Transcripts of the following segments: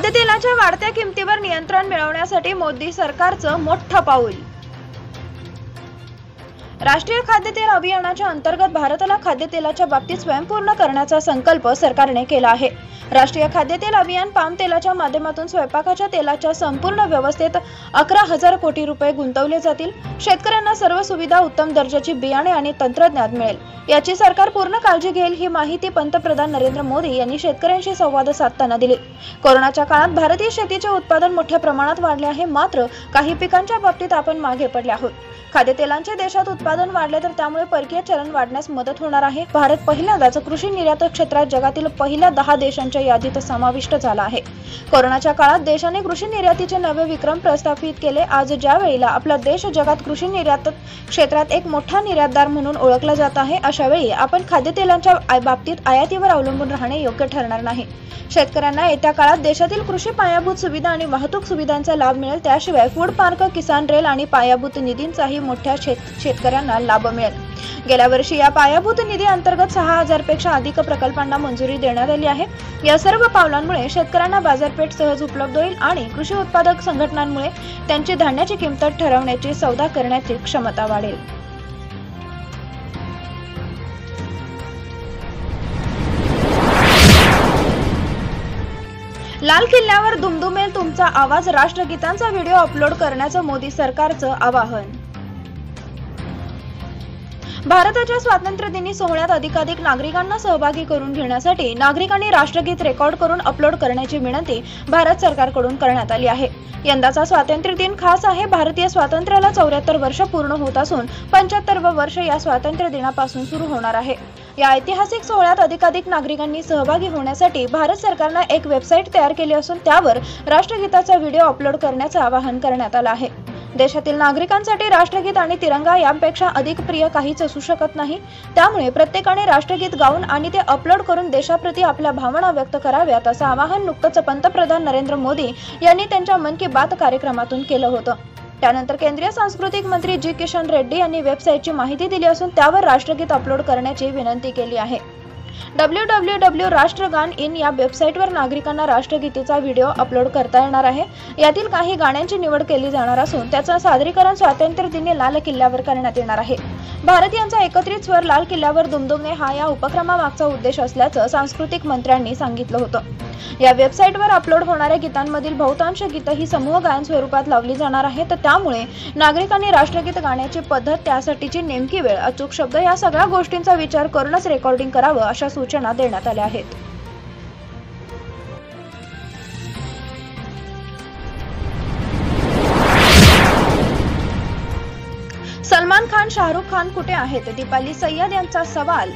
खाद्यतेलाच्या वाढत्या किमतीवर नियंत्रण मिळवण्यासाठी मोदी सरकारचं मोठं पाऊल। राष्ट्रीय खाद्यतेल अभियानाच्या अंतर्गत भारताला खाद्यतेलाच्या बाबतीत स्वयंपूर्ण करण्याचा संकल्प सरकारने केला आहे। राष्ट्रीय खाद्यतेल अभियान पाम तेलाच्या माध्यमातून स्वयंपाकाच्या तेलाच्या संपूर्ण व्यवस्थेत 11,000 कोटी रुपये गुंतवले जातील। शेतकऱ्यांना सर्व सुविधा, उत्तम दर्जाची बियाणे आणि तंत्रज्ञान मिळेल, याची सरकार पूर्ण काळजी घेईल, ही माहिती पंतप्रधान नरेंद्र मोदी यांनी शेतकऱ्यांशी संवाद साधताना दिली। कोरोनाच्या काळात भारतीय शेतीचे उत्पादन मोठ्या प्रमाणात वाढले आहे, मात्र काही पिकांच्या बाबतीत आपण मागे पडले आहोत। खाद्यतेलांचे देशात उत्पादन वाढले तर त्यामुळे परकीय चलन वाढण्यास मदत होणार आहे। भारत पहिल्यांदाच कृषी निर्यात क्षेत्रात जगातील पहिल्या 10 देशांच्या यादीत समाविष्ट झाला आहे। कोरोनाच्या काळात देशाने कृषी निर्यातीचे नवे विक्रम प्रस्थापित केले। आज ज्या वेळेला आपला देश जगात कृषी निर्यात क्षेत्रात एक मोठा निर्यातदार म्हणून ओळखला जात आहे, अशा वेळी आपण खाद्यतेलांच्या बाबतीत आयातीवर अवलंबून राहणे योग्य ठरणार नाही। शेतकऱ्यांना येत्या काळात देशातील कृषी पायाभूत सुविधा आणि वाहतूक सुविधांचा लाभ मिळेल। त्याशिवाय फूड पार्क, किसान रेल आणि पायाभूत निधींचाही मोठ्या शेतकऱ्यांना लाभ मिळेल। गेल्या वर्षी या पायाभूत निधी अंतर्गत 6,000 पेक्षा अधिक प्रकल्पांना मंजुरी देण्यात आली आहे। या सर्व पावलांमुळे शेतकऱ्यांना बाजारपेठ सहज उपलब्ध होईल आणि कृषी उत्पादक संघटनांमुळे त्यांची धान्याची किंमत ठरवण्याची, सौदा करण्याची क्षमता वाढेल। लाल किल्ल्यावर दुमदुमेल तुमचा आवाज, राष्ट्रगीतांचा व्हिडिओ अपलोड करण्याचं मोदी सरकारचं आवाहन। भारताच्या स्वातंत्र्य दिनी सोहळ्यात अधिकाधिक नागरिकांना सहभागी करून घेण्यासाठी नागरिकांनी राष्ट्रगीत रेकॉर्ड करून अपलोड करण्याची विनंती भारत सरकारकडून करण्यात आली आहे। यंदाचा स्वातंत्र्य दिन खास आहे। भारतीय स्वातंत्र्याला 74 वर्ष पूर्ण होत असून 75वे वर्ष या स्वातंत्र्य दिनापासून सुरू होणार आहे। या ऐतिहासिक सोहळ्यात अधिकाधिक नागरिकांनी सहभागी होण्यासाठी भारत सरकारने एक वेबसाईट तयार केली असून त्यावर राष्ट्रगीताचा व्हिडिओ अपलोड करण्याचे आवाहन करण्यात आले आहे। देशातील नागरिकांसाठी राष्ट्रगीत आणि तिरंगा यापेक्षा अधिक प्रिय काहीच असू शकत नाही। त्यामुळे प्रत्येकाने राष्ट्रगीत गाऊन आणि ते अपलोड करून देशाप्रती आपल्या भावना व्यक्त कराव्यात, असं आवाहन नुकतंच पंतप्रधान नरेंद्र मोदी यांनी त्यांच्या मन की बात कार्यक्रमातून केलं होतं। त्यानंतर केंद्रीय सांस्कृतिक मंत्री जी किशन रेड्डी यांनी वेबसाईटची माहिती दिली असून त्यावर राष्ट्रगीत अपलोड करण्याची विनंती केली आहे। www.rashtragan.in या वेबसाईटवर नागरिकांना राष्ट्रगीताचा व्हिडिओ अपलोड करता येणार आहे। यातील काही गाण्यांची निवड केली जाणार असून त्याचं सादरीकरण स्वातंत्र्य दिनी लाल किल्ल्यावर करण्यात येणार आहे। भारतीयांचा एकत्रित स्वर लाल किल्ल्यावर दुमदुमणे हा या उपक्रमामागचा उद्देश असल्याचं सांस्कृतिक मंत्र्यांनी सांगितलं होतं। या वेबसाईटवर अपलोड होणाऱ्या गीतांमधील बहुतांश गीतं ही समूह गायन स्वरूपात लावली जाणार आहेत। त्यामुळे नागरिकांनी राष्ट्रगीत गाण्याची पद्धत, त्यासाठीची नेमकी वेळ, अचूक शब्द या सगळ्या गोष्टींचा विचार करूनच रेकॉर्डिंग करावं, अशा सूचना देण्यात आल्या आहेत। सलमान खान, शाहरुख खान कुठे आहेत? दीपाली सय्यद यांचा सवाल।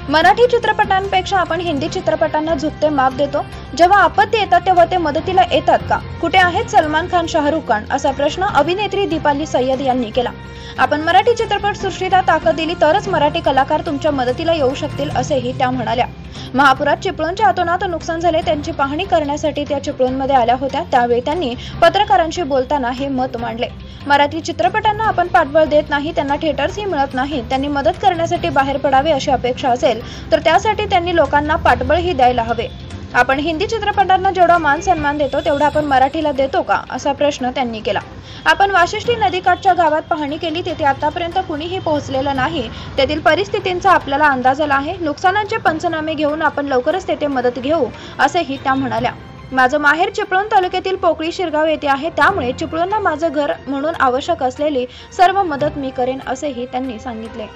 मराठी चित्रपटांपेक्षा आपण हिंदी चित्रपटांना झुकते माप देतो। जेव्हा आपत्ती येतात तेव्हा ते मदतीला येतात का? कुठे आहेत सलमान खान, शाहरुख खान? असा प्रश्न अभिनेत्री दीपाली सय्यद यांनी केला। आपण मराठी चित्रपट सृष्टीला ताकद दिली तरच मराठी कलाकार तुमच्या मदतीला येऊ शकतील, असेही त्या म्हणाल्या। महापुरात चिपळूणच्या अतोनात नुकसान झाले, त्यांची पाहणी करण्यासाठी त्या चिपळूणमध्ये आल्या होत्या। त्यावेळी त्यांनी पत्रकारांशी बोलताना हे मत मांडले। मराठी चित्रपटांना आपण पाठबळ देत नाही, त्यांना थिएटर्सही मिळत नाही। त्यांनी मदत करण्यासाठी बाहेर पडावे अशी अपेक्षा असेल तर त्यासाठी त्यांनी लोकांना पाठबळही द्यायला हवे। आपण हिंदी चित्रपटांना जेवढा मान सन्मान देतो तेवढा आपण मराठीला देतो का, असा प्रश्न त्यांनी केला। आपण वाशिष्ठी नदीकाठच्या गावात पाहणी केली, तेथे आतापर्यंत कुणीही पोहोचलेलं नाही। तेथील परिस्थितींचा आपल्याला अंदाज आला आहे। नुकसानांचे पंचनामे घेऊन आपण लवकरच तेथे मदत घेऊ, असेही त्या म्हणाल्या। माझं माहेर चिपळूण तालुक्यातील पोकळी शिरगाव येथे आहे, त्यामुळे चिपळूणला माझं घर म्हणून आवश्यक असलेली सर्व मदत मी करेन, असेही त्यांनी सांगितले।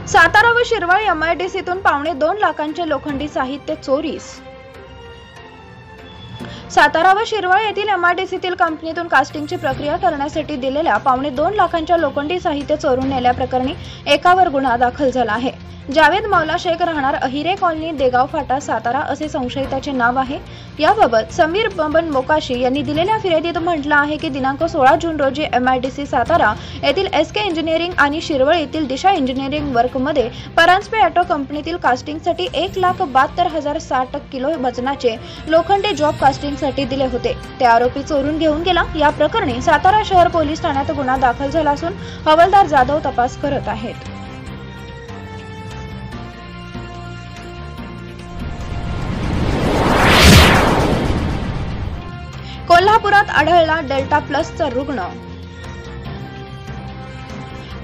सातारा व शिरवळ MIDCतून 2.25 लाखांचे लोखंडी साहित्य चोरीस। सातारा व शिरवळ येथील MIDCतील कंपनीतून कास्टिंगची प्रक्रिया करण्यासाठी दिलेल्या 2.25 लाखांच्या लोखंडी साहित्य चोरून नेल्याप्रकरणी एकावर गुन्हा दाखल झाला आहे। जावेद मौला शेख, राहणार अहिरे कॉलनी, देगाव फाटा, सातारा असे संशयिताचे नाव आहे। याबाबत समीर बबन मोकाशी यांनी दिलेल्या फिर्यादीत म्हटलं आहे की दिनांक 16 जून रोजी MIDC सातारा येथील SK इंजिनिअरिंग आणि शिरवळ येथील दिशा इंजिनिअरिंग वर्कमध्ये परांजपे ऑटो कंपनीतील कास्टिंगसाठी 1,72,060 किलो वजनाचे लोखंडी जॉब कास्टिंग रुग्णांसाठी दिले होते ते आरोपी चोरून घेऊन गेला। या प्रकरणी सातारा शहर पोलीस ठाण्यात गुन्हा दाखल झाला असून हवालदार जाधव तपास करत आहेत। कोल्हापुरात आढळला डेल्टा प्लसचा रुग्ण।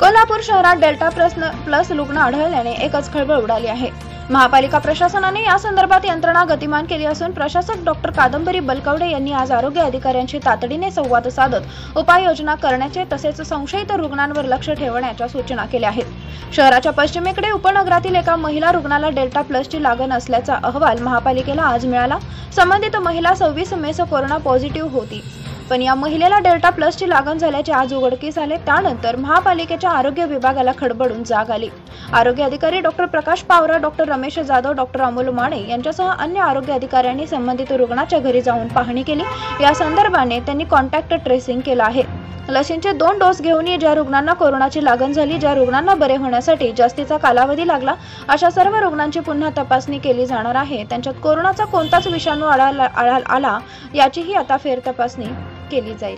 कोल्हापूर शहरात डेल्टा प्लस रुग्ण आढळल्याने एकच खळबळ उडाली आहे। महापालिका प्रशासनाने या संदर्भात यंत्रणा गतिमान केली असून प्रशासक डॉक्टर कादंबरी बलकवडे यांनी आज आरोग्य अधिकाऱ्यांशी तातडीने संवाद साधत उपाययोजना करण्याचे तसेच संशयित रुग्णांवर लक्ष ठेवण्याच्या सूचना केल्या आहेत। शहराच्या पश्चिमेकडे उपनगरातील एका महिला रुग्णाला डेल्टा प्लसची लागण असल्याचा अहवाल महापालिकेला आज मिळाला। संबंधित महिला 26 मेस कोरोना पॉझिटिव्ह होती, पण या महिलेला डेल्टा प्लसची लागण झाल्याचे आज उघडकीस आले। त्यानंतर महापालिकेच्या आरोग्य विभागाला खडबडून जाग आली। आरोग्य अधिकारी डॉक्टर प्रकाश पावरा, डॉक्टर रमेश जाधव, डॉक्टर अमोल माने यांच्यासह अन्य आरोग्य अधिकाऱ्यांनी संबंधित रुग्णाच्या घरी जाऊन पाहणी केली। या संदर्भाने त्यांनी कॉन्टॅक्ट ट्रेसिंग केलं आहे। लसींचे 2 डोस घेऊनही ज्या रुग्णांना कोरोनाची लागण झाली, ज्या रुग्णांना बरे होण्यासाठी जास्तीचा कालावधी लागला, अशा सर्व रुग्णांची पुन्हा तपासणी केली जाणार आहे। त्यांच्यात कोरोनाचा कोणताच विषाणू आला याचीही आता फेर तपासणी केली जाईल।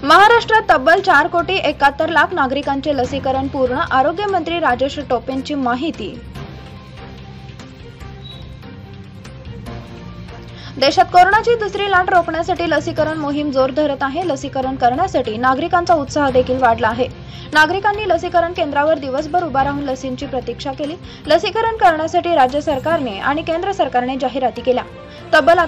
महाराष्ट्रात तब्बल 4,71,00,000 नागरिकांचे लसीकरण पूर्ण। आरोग्य मंत्री राजेश टोपेंची माहिती। देशात कोरोनाची दुसरी लाट रोखण्यासाठी लसीकरण मोहीम जोर धरत आहे। लसीकरण करण्यासाठी नागरिकांचा उत्साह देखील वाढला आहे। नागरिकांनी लसीकरण केंद्रावर दिवसभर उभा राहून लसींची प्रतीक्षा केली। लसीकरण करण्यासाठी राज्य सरकारने आणि केंद्र सरकारने जाहिराती केल्या। तब्बल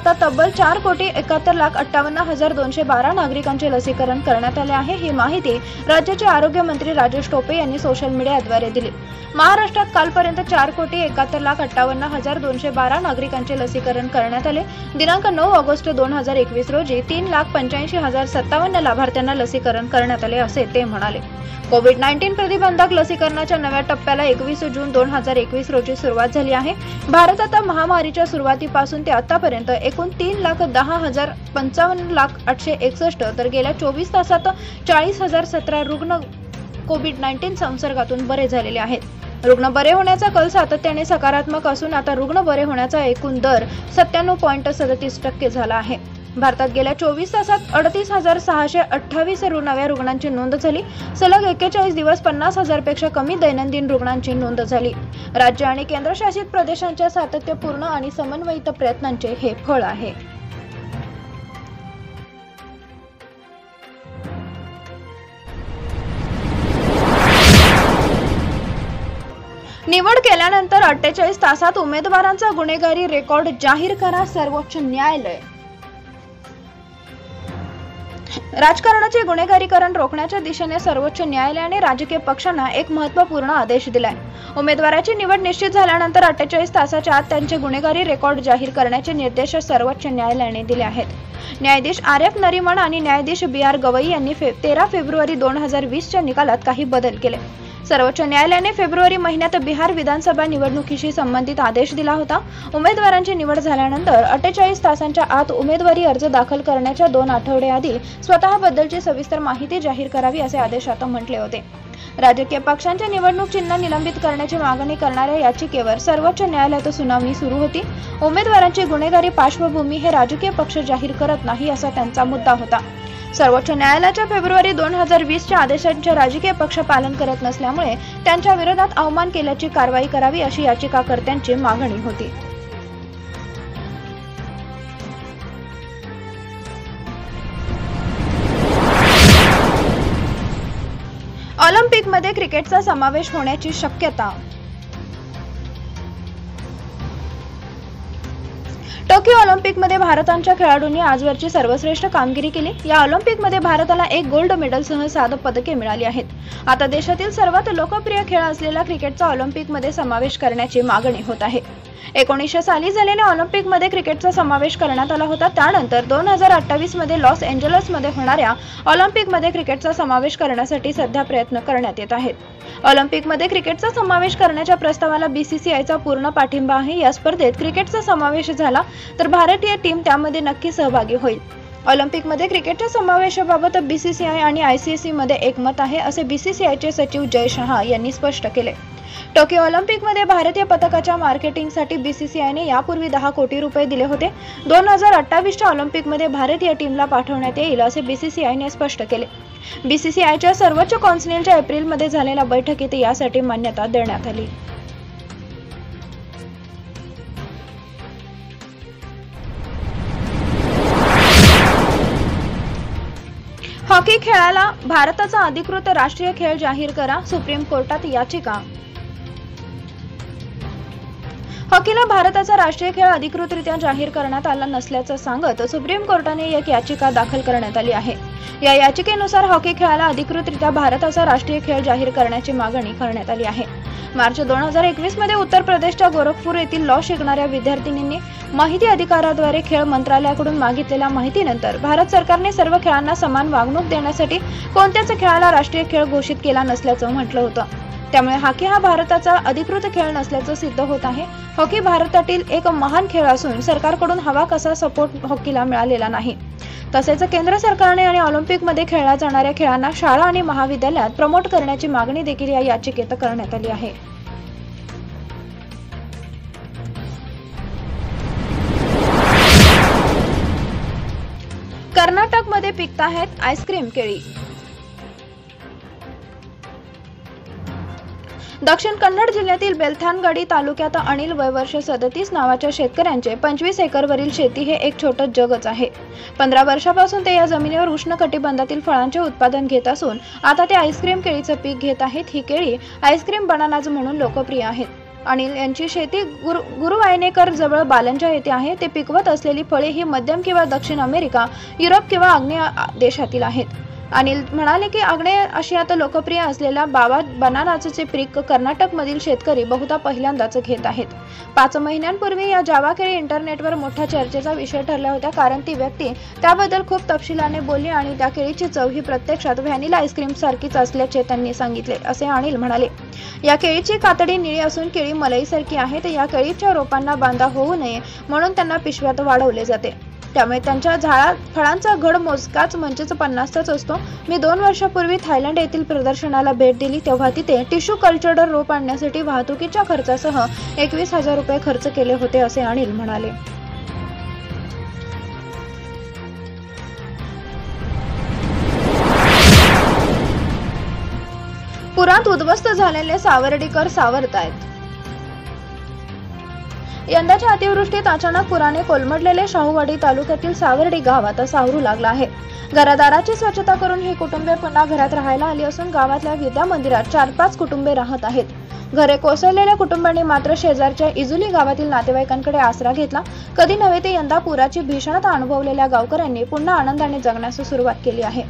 4,71,58,212 नागरिकांचे लसीकरण करण्यात आले आहे। ही माहिती राज्याचे आरोग्य मंत्री राजेश टोपे यांनी सोशल मीडियाद्वारे दिली। महाराष्ट्रात कालपर्यंत 4,71,58,212 नागरिकांचे लसीकरण करण्यात आले। दिनांक 9 ऑगस्ट 2021 रोजी 3,85,057 लाभार्थ्यांना लसीकरण करण्यात आले असे ते म्हणाले। कोविड-19 प्रतिबंधक लसीकरणाच्या नव्या टप्प्याला 21 जून 2021 रोजी सुरुवात झाली आहे। भारतात महामारीच्या सुरुवातीपासून ते आतापर्यंत एकूण 3,10,55,861 तर गेल्या 24 तासात 40,017 रुग्ण कोविड-19 संसर्गातून बरे झालेले आहेत। रुग्ण बरे होण्याचा कल सातत्याने सकारात्मक असून आता रुग्ण बरे होण्याचा एकूण दर 97.37% झाला आहे। भारतात गेल्या 24 तासात 38,628 नव्या रुग्णांची नोंद झाली। सलग 41 दिवस 50,000 पेक्षा कमी दैनंदिन रुग्णांची नोंद झाली। राज्य आणि केंद्रशासित प्रदेशांच्या सातत्यपूर्ण आणि समन्वयित प्रयत्नांचे हे फळ आहे। निवड केल्यानंतर 48 तासात उमेदवारांचा गुन्हेगारी रेकॉर्ड जाहीर करा, सर्वोच्च न्यायालय। राजकारणाचे गुन्हेगारीकरण रोखण्याच्या दिशेने सर्वोच्च न्यायालयाने राजकीय पक्षांना एक महत्त्वपूर्ण आदेश दिलाय। उमेदवाराची निवड निश्चित झाल्यानंतर 48 तासाच्या आत त्यांचे गुन्हेगारी रेकॉर्ड जाहीर करण्याचे निर्देश सर्वोच्च न्यायालयाने दिले आहेत। न्यायाधीश RF नरीमन आणि न्यायाधीश BR गवई यांनी 13 फेब्रुवारी 2020च्या निकालात काही बदल केले। सर्वोच्च न्यायालयाने फेब्रुवारी महिन्यात बिहार विधानसभा निवडणुकीशी संबंधित आदेश दिला होता। उमेदवारांची निवड झाल्यानंतर 48 तासांच्या आत उमेदवारी अर्ज दाखल करण्याच्या 2 आठवडे आधी स्वतःबद्दलची सविस्तर माहिती जाहीर करावी असे आदेशात म्हटले होते। राजकीय पक्षांच्या निवडणूक चिन्ह निलंबित करण्याची मागणी करणाऱ्या याचिकेवर सर्वोच्च न्यायालयात सुनावणी सुरू होती। उमेदवारांची गुन्हेगारी पार्श्वभूमी हे राजकीय पक्ष जाहीर करत नाही असा त्यांचा मुद्दा होता। सर्वोच्च न्यायालयाच्या फेब्रुवारी 2020च्या आदेशांचे राजकीय पक्ष पालन करत नसल्यामुळे त्यांच्या विरोधात अवमान केल्याची कारवाई करावी अशी याचिकाकर्त्यांची मागणी होती। ऑलिम्पिकमध्ये क्रिकेटचा समावेश होण्याची शक्यता। टोकियो ऑलिम्पिकमध्ये भारताच्या खेळाडूंनी आजवरची सर्वश्रेष्ठ कामगिरी केली। या ऑलिम्पिकमध्ये भारताला 1 गोल्ड मेडलसह 7 पदके मिळाली आहेत। आता देशातील सर्वात लोकप्रिय खेळ असलेला क्रिकेटचा ऑलिम्पिकमध्ये समावेश करण्याची मागणी होत आहे। 1900 साली झालेल्या ऑलिम्पिकमध्ये क्रिकेटचा समावेश करण्यात आला होता। त्यानंतर 2028 मध्ये लॉस एंजलसमध्ये होणाऱ्या ऑलिम्पिकमध्ये क्रिकेटचा समावेश करण्यासाठी सध्या प्रयत्न करण्यात येत आहेत। ऑलिम्पिकमध्ये क्रिकेटचा समावेश करण्याच्या प्रस्तावाला BCCIचा पूर्ण पाठिंबा आहे। या स्पर्धेत क्रिकेटचा समावेश झाला तर भारतीय टीम त्यामध्ये नक्की सहभागी होईल। ऑलिम्पिकमध्ये क्रिकेटच्या समावेशाबाबत बीसीसीआय आणि आयसीसी मध्ये एकमत आहे, असे बीसीसीआयचे सचिव जय शहा यांनी स्पष्ट केले. टोकियो ऑलिम्पिकमध्ये भारतीय पथकाच्या मार्केटिंगसाठी बीसीसीआयने यापूर्वी 10 कोटी रुपये दिले होते. 2028च्या ऑलिम्पिकमध्ये भारतीय टीमला पाठवण्यात येईल, असे बीसीसीआयने स्पष्ट केले. बीसीसीआयच्या सर्वोच्च कौन्सिलच्या एप्रिलमध्ये झालेल्या बैठकीत यासाठी मान्यता देण्यात आली. हॉकी खेळाला भारताचा अधिकृत राष्ट्रीय खेळ जाहीर करा, सुप्रीम कोर्टात याचिका. हॉकीला भारताचा राष्ट्रीय खेळ अधिकृतरित्या जाहीर करण्यात आला नसल्याचं सांगत सुप्रीम कोर्टाने एक याचिका दाखल करण्यात आली आहे. या याचिकेनुसार हॉकी खेळाला अधिकृतरित्या भारताचा राष्ट्रीय खेळ जाहीर करण्याची मागणी करण्यात आली आहे. मार्च 2021 मध्ये उत्तर प्रदेशच्या गोरखपूर येथील लॉ शिकणाऱ्या विद्यार्थिनींनी माहिती अधिकाराद्वारे खेळ मंत्रालयाकडून मागितलेल्या माहितीनंतर भारत सरकारने सर्व खेळांना समान वागणूक देण्यासाठी कोणत्याच खेळाला राष्ट्रीय खेळ घोषित केला नसल्याचं म्हटलं होतं. त्यामुळे हॉकी हा भारताचा अधिकृत खेळ नसल्याचं सिद्ध होत आहे. हॉकी भारतातील एक महान खेळ असून सरकारकडून हवा कसा सपोर्ट हॉकीला मिळालेला नाही. तसेच केंद्र सरकारने आणि ऑलिम्पिकमध्ये खेळल्या जाणाऱ्या खेळांना शाळा आणि महाविद्यालयात प्रमोट करण्याची मागणी देखील या याचिकेत करण्यात आली आहे. कर्नाटकमध्ये पिकताहेत आईस्क्रीम केळी. दक्षिण कन्नड जिल्ह्यातील बेलथानगडी तालुक्यात अनिल वय वर्ष 37 नावाच्या शेतकऱ्यांचे 25 एकरवरील शेती हे एक छोटं जगच आहे. 15 वर्षापासून ते या जमिनीवर उष्णकटिबंधातील फळांचे उत्पादन घेत असून आता ते आईस्क्रीम केळीचं पीक घेत आहेत. ही केळी आईस्क्रीम बनानाज म्हणून लोकप्रिय आहेत. अनिल यांची शेती गुरुवायनेकर जवळ बालंजा येथे आहे. ते पिकवत असलेली फळे ही मध्यम किंवा दक्षिण अमेरिका, युरोप किंवा आग्नेय देशातील आहेत. अनिल म्हणाले की आग्नेय आशियात लोकप्रिय असलेल्या बाबा बनानाचे पीक कर्नाटकमधील शेतकरी बहुधा पहिल्यांदाच घेत आहेत. 5 महिन्यांपूर्वी या जावा केळी इंटरनेटवर मोठ्या चर्चेचा विषय ठरल्या होत्या, कारण ती व्यक्ती त्याबद्दल खूप तपशिलाने बोलली आणि त्या केळीची चव ही प्रत्यक्षात व्हॅनिला आईस्क्रीम सारखीच असल्याचे त्यांनी सांगितले, असे अनिल म्हणाले. या केळीची कातडी निळी असून केळी मलईसारखी आहे. या केळीच्या रोपांना बांधा होऊ नये म्हणून त्यांना पिशव्यात वाढवले जाते. त्यामुळे त्यांच्या फळांचा घड मोजकाच म्हणजेच 50च असतो. मी 2 वर्षापूर्वी थायलंड येथील प्रदर्शनाला भेट दिली, तेव्हा तिथे टिश्यू कल्चर्ड रोप आणण्यासाठी वाहतुकीच्या खर्चासह 21,000 रुपये खर्च केले होते, असे अनिल म्हणाले. पुरात उद्ध्वस्त झालेले सावर्डीकर सावरतायत. यंदाच्या अतिवृष्टीत अचानक पुराने कोलमडलेले शाहूवाडी तालुक्यातील सावर्डी गाव आता सावरू लागला आहे. घरादाराची स्वच्छता करून ही कुटुंबे पुन्हा घरात राहायला आली असून गावातल्या विद्या मंदिरात 4-5 कुटुंबे राहत आहेत. घरे कोसळलेल्या कुटुंबांनी मात्र शेजारच्या इजुली गावातील नातेवाईकांकडे आसरा घेतला. कधी नव्हे ते यंदा पुराची भीषणता अनुभवलेल्या गावकऱ्यांनी पुन्हा आनंदाने जगण्यास सुरुवात केली आहे.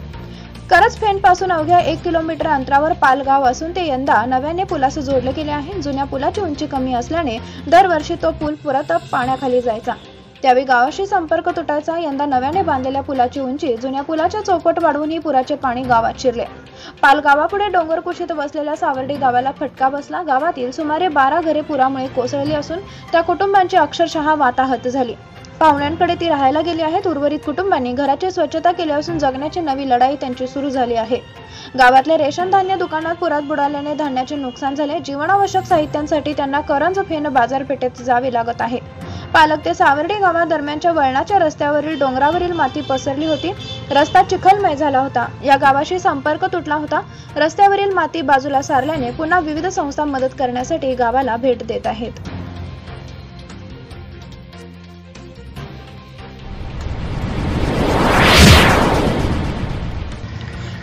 करजफेन पासून अवघ्या 1 किलोमीटर अंतरावर पालगाव असून ते यंदा नव्याने पुलास जोडले गेले आहे. जुन्या पुलाची उंची कमी असल्याने दरवर्षी तो पूल पुरात पाण्याखाली जायचा, त्यावेळी गावाशी संपर्क तुटायचा. यंदा नव्याने बांधलेल्या पुलाची उंची जुन्या पुलाच्या चौपट वाढवून ही पुराचे पाणी गावात शिरले. पालगावापुढे डोंगर कुशीत बसलेल्या सावर्डी गावाला फटका बसला. गावातील सुमारे 12 घरे पुरामुळे कोसळली असून त्या कुटुंबांची अक्षरशः वाताहत झाली. पाहुण्यांकडे ती राहायला गेली आहेत. उर्वरित कुटुंबांनी घराची स्वच्छता केली असून जगण्याची नवी लढाई त्यांची सुरू झाली आहे. गावातले रेशन धान्य दुकानात पुरात बुडाल्याने धान्याचे नुकसान झाले. जीवनावश्यक साहित्यांसाठी त्यांना करंजफेन बाजारपेठेत जावे लागत आहे. पालक ते सावर्डी गावादरम्यानच्या वळणाच्या रस्त्यावरील डोंगरावरील माती पसरली होती. रस्ता चिखलमय झाला होता. या गावाशी संपर्क तुटला होता. रस्त्यावरील माती बाजूला सारल्याने पुन्हा विविध संस्था मदत करण्यासाठी गावाला भेट देत आहेत.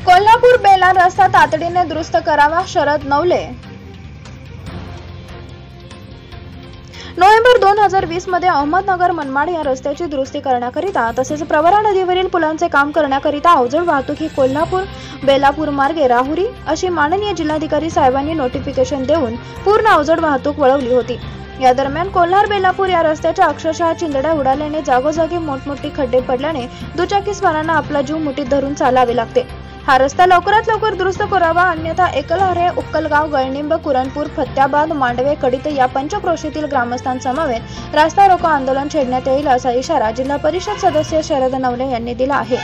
कोल्हापूर बेलार रस्ता तातडीने दुरुस्त करावा, शरद नवले. नोव्हेंबर 2020 मध्ये अहमदनगर मनमाड या रस्त्याची दुरुस्ती करण्याकरिता तसेच प्रवरा नदीवरील पुलांचे काम करण्याकरिता अवजड वाहतूक ही कोल्हापूर बेलापूर मार्गे राहुरी अशी माननीय जिल्हाधिकारी साहेबांनी नोटिफिकेशन देऊन पूर्ण अवजड वाहतूक वळवली होती. या दरम्यान कोल्हार बेलापूर या रस्त्याच्या अक्षरशः चिंधड्या उडाल्याने जागोजागी मोठमोठी खड्डे पडल्याने दुचाकीस्वारांना आपला जीव मुठीत धरून चालावे लागते. हा रस्ता लवकरात लवकर दुरुस्त करावा, अन्यथा एकलहरे, उक्कलगाव, गळनिंब, कुरणपूर, फत्याबाद, मांडवे, कडीत या पंचक्रोशीतील ग्रामस्थांसमवेत रास्ता रोको आंदोलन छेडण्यात येईल असा इशारा जिल्हा परिषद सदस्य शरद नवले यांनी दिला आहे।